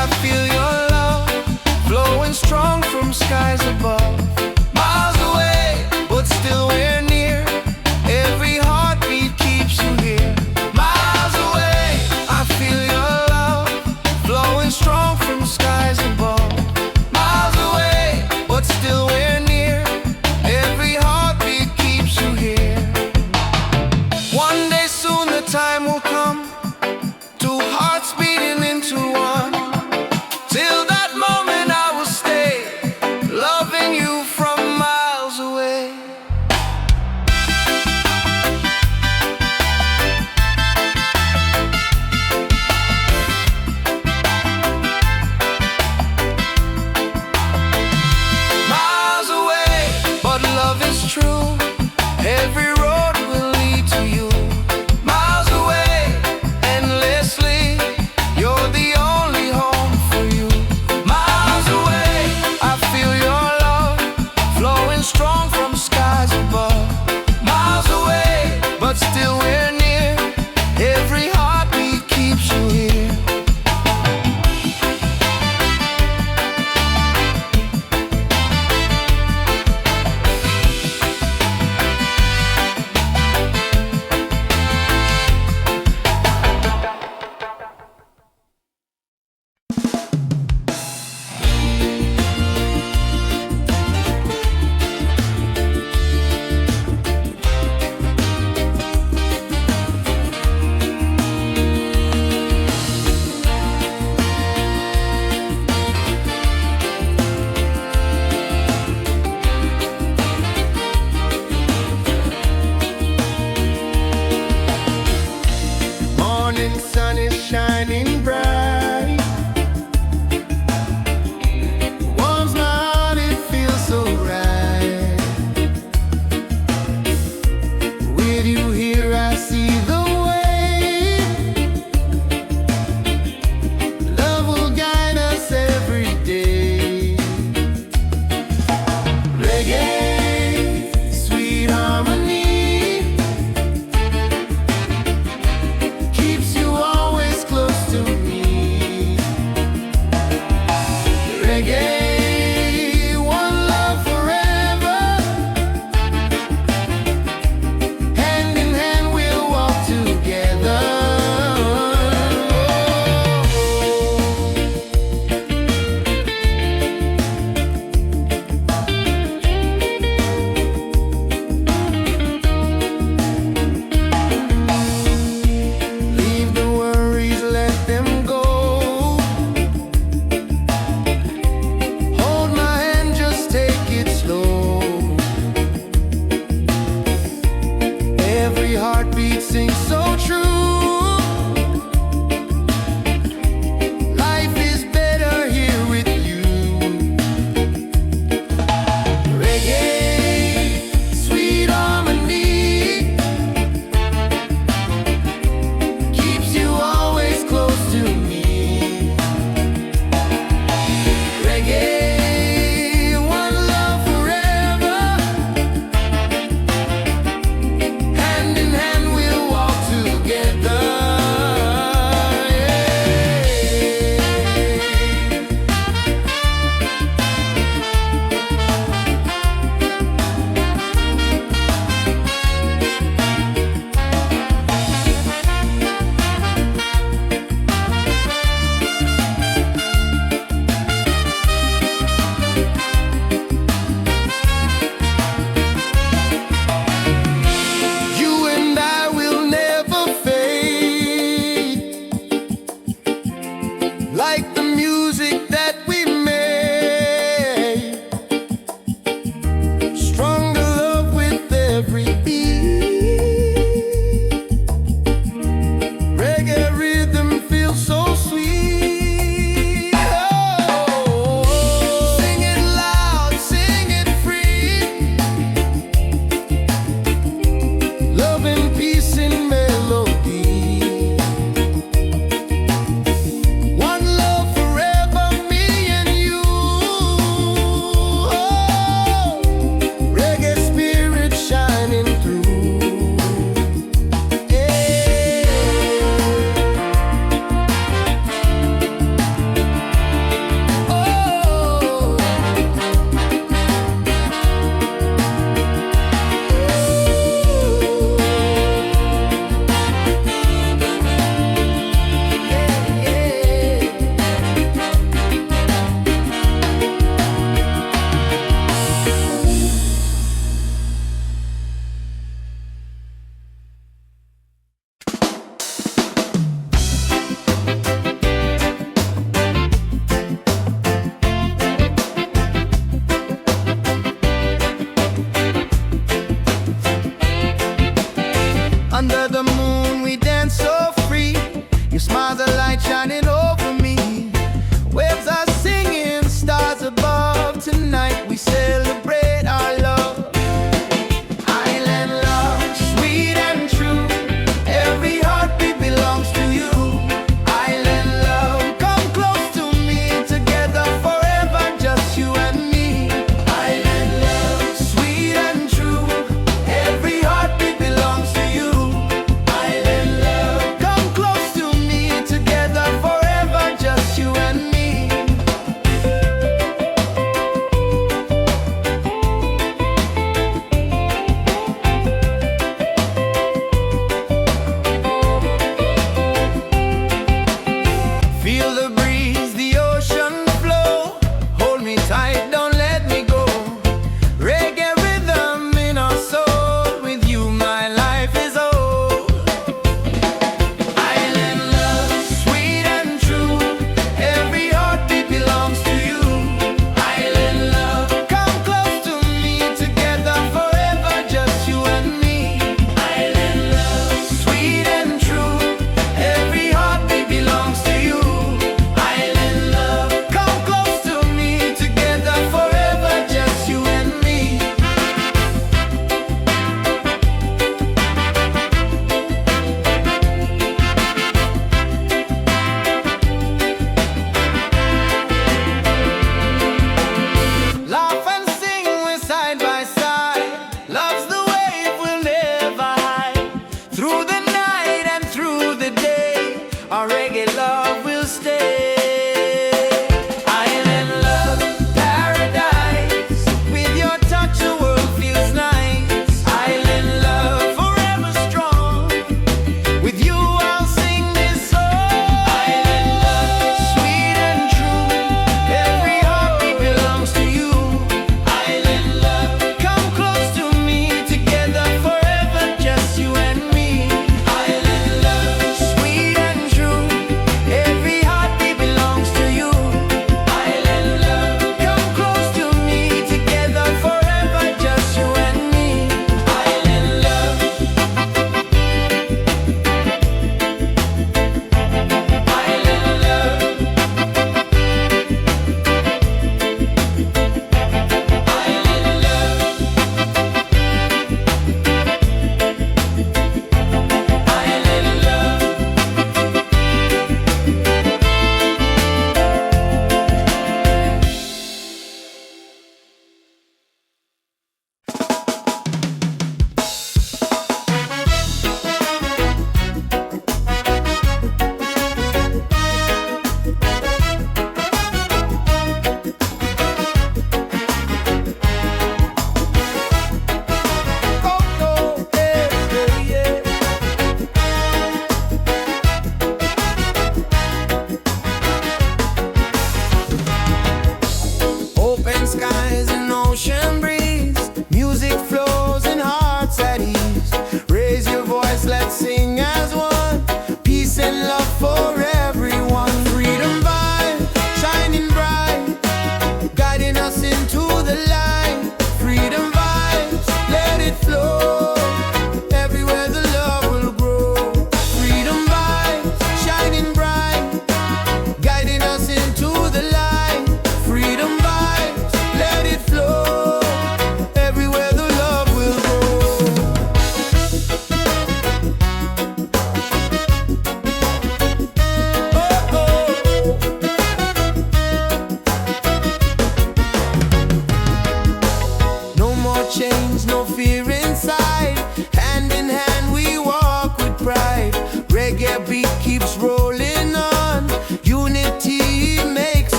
I feel your love flowing strong from skies above. Miles away, but still we're near. Every heartbeat keeps you here. Miles away, I feel your love flowing strong from skies above. Miles away, but still we're near. Every heartbeat keeps you here. One day soon the time will come, two hearts beating into one. Till that moment I will stay, loving you from miles away. Miles away, but love is true. Every road will lead to you. Miles away, endlessly, you're the only home for you. Miles away, I feel your love flowing strong from skies above. Miles away, but still we're near. Every heartbeat keeps you here. Morning sun is shining bright, warms my heart, it feels so right. With you here I see the way. Love will guide us every day. Reggae, sweet harmony, keeps you always close to me. Reggae, one love forever. Hand in hand we'll walk together. Leave the worries, let them go.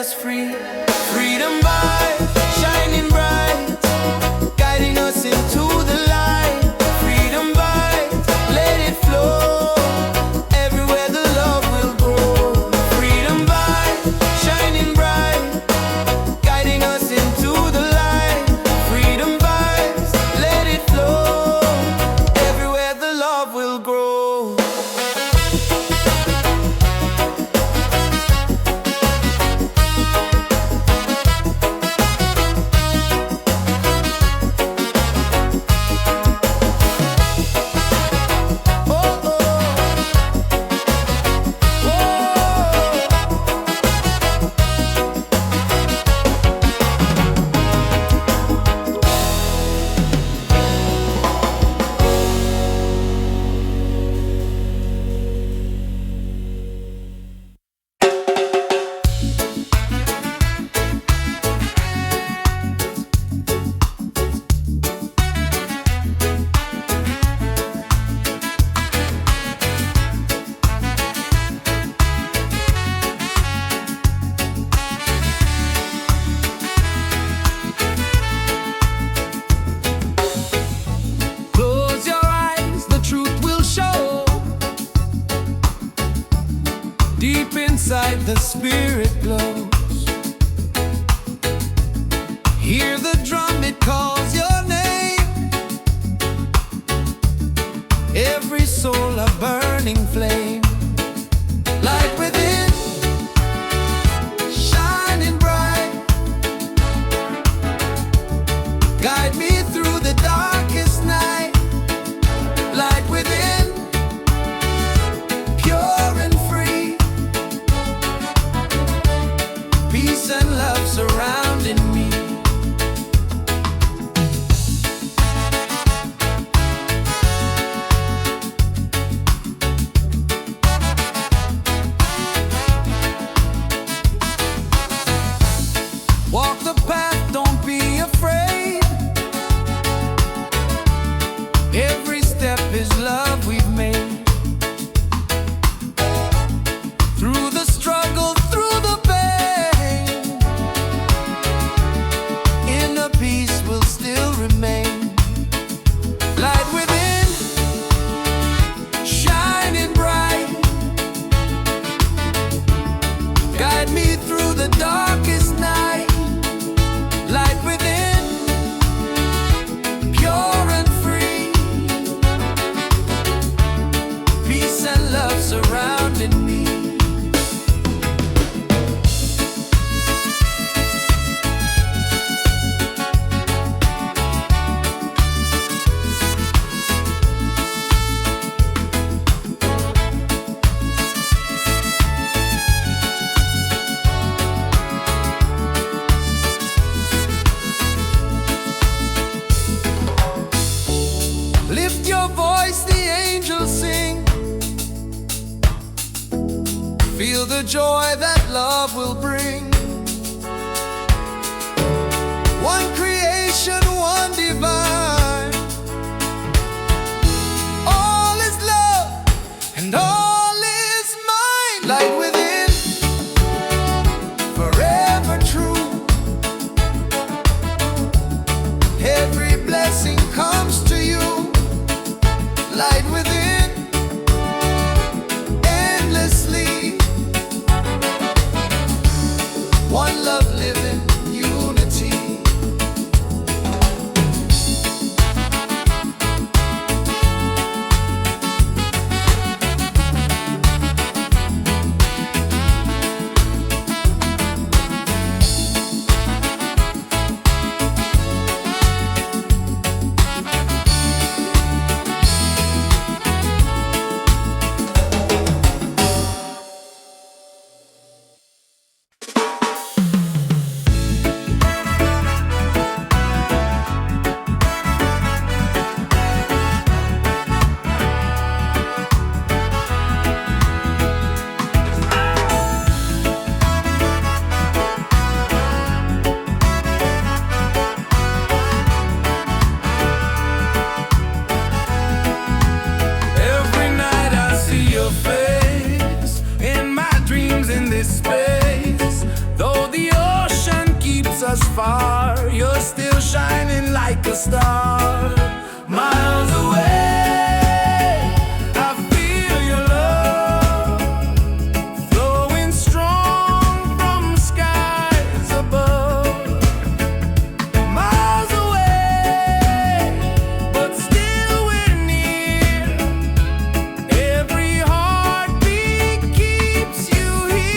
us free. Freedom vibes shining bright, guiding us into the light. Freedom vibes, let it flow. Everywhere the love will grow. Freedom vibes shining bright, guiding us into the light. Freedom vibes, let it flow. Everywhere the love will grow. Close your eyes, the truth will show. Deep inside the spirit glows. Hear the drum, it calls your name. Every soul a burning flame. Light within, shining bright. Guide me through the darkest night. Light within, pure and free. Peace and love surrounding me. Walk the path, don't be afraid. Every step is love we've made. Through the struggle, through the pain, inner peace will still remain. Light within, shining bright. Guide me through the darkest night. Light within, pure and free. Peace and love surrounding me. Lift your voice, the angels sing. Feel the joy that love will bring. One creation, one divine. All is love and all is mine. Light within, forever true. Every blessing comes to you. Light within, endlessly. One love living, unity. far, you're still shining like a star. Miles away, I feel your love flowing strong from skies above. Miles away, but still we're near. Every heartbeat keeps you here.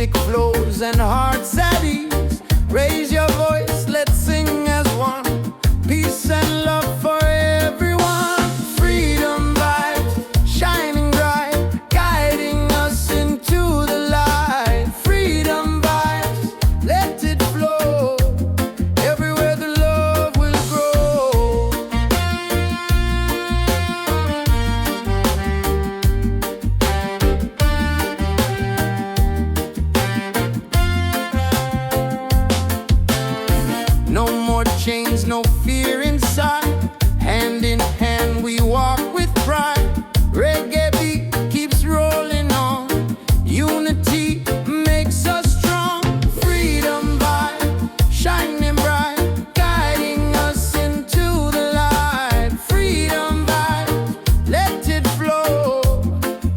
music flows and hearts at ease. Raise your voice, let's sing as one. Peace and love for everyone. Freedom vibes, shining bright, guiding us into the light. Freedom vibes, let it flow. Everywhere the love will grow. No more chains, no fear inside. Hand in hand we walk with pride. Reggae beat keeps rolling on. Unity makes us strong. Freedom vibe, shining bright, guiding us into the light. Freedom vibe, let it flow.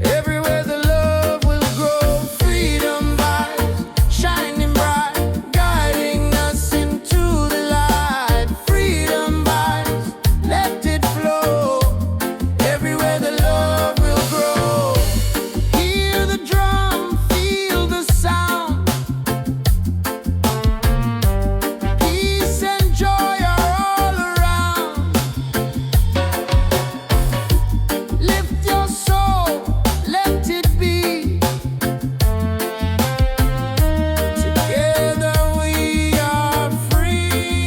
Everywhere the love will grow. Freedom vibes, shining bright, guiding us into the light. Freedom vibes, let it flow. Everywhere the love will grow. Hear the drum, feel the sound. Peace and joy are all around. Lift your soul, let it be. Together we are free.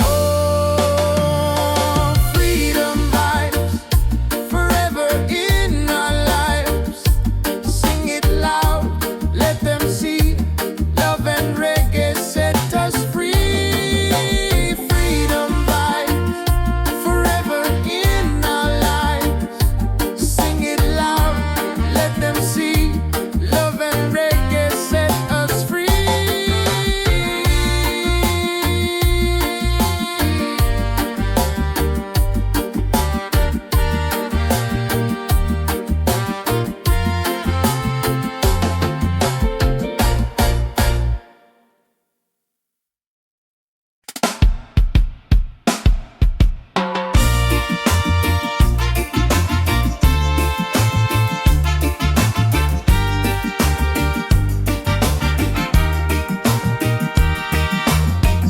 Oh, freedom vibes, forever in our lives. Sing it loud, let them see. Love and reggae set us free. Freedom vibes, forever in our lives. Sing it loud, let them see. Love and reggae set us free.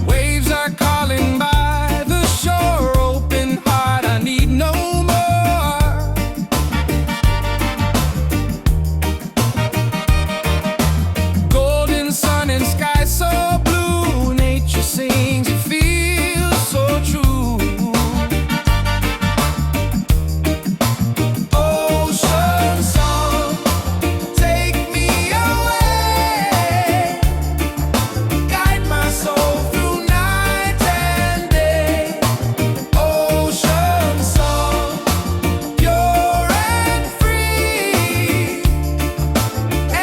Waves are calling by the shore. Open heart, I need no more. Golden sun and sky so blue. Nature sings, it feels so true. Ocean song, take me away. Guide my soul through night and day. Ocean song, pure and free.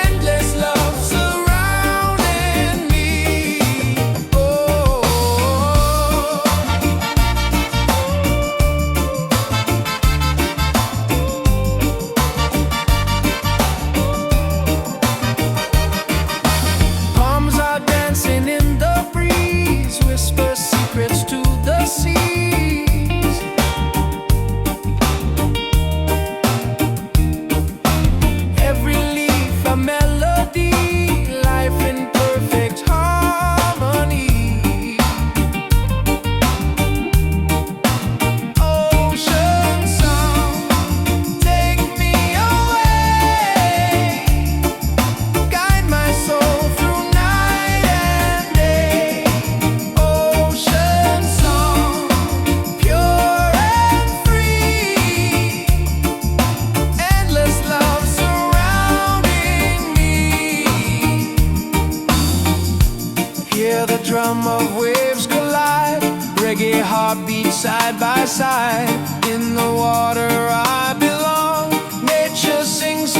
Endless love surrounding me. Oh. Palms are dancing in the breeze. Whisper secrets to the seas. Every leaf a melody. Life in perfect harmony. Ocean song, take me away. Guide my soul through night and day. Ocean song, pure and free. Endless love surrounding me. Hear the drum of waves collide. Reggae heartbeat side by side. In the water I belong. Nature sings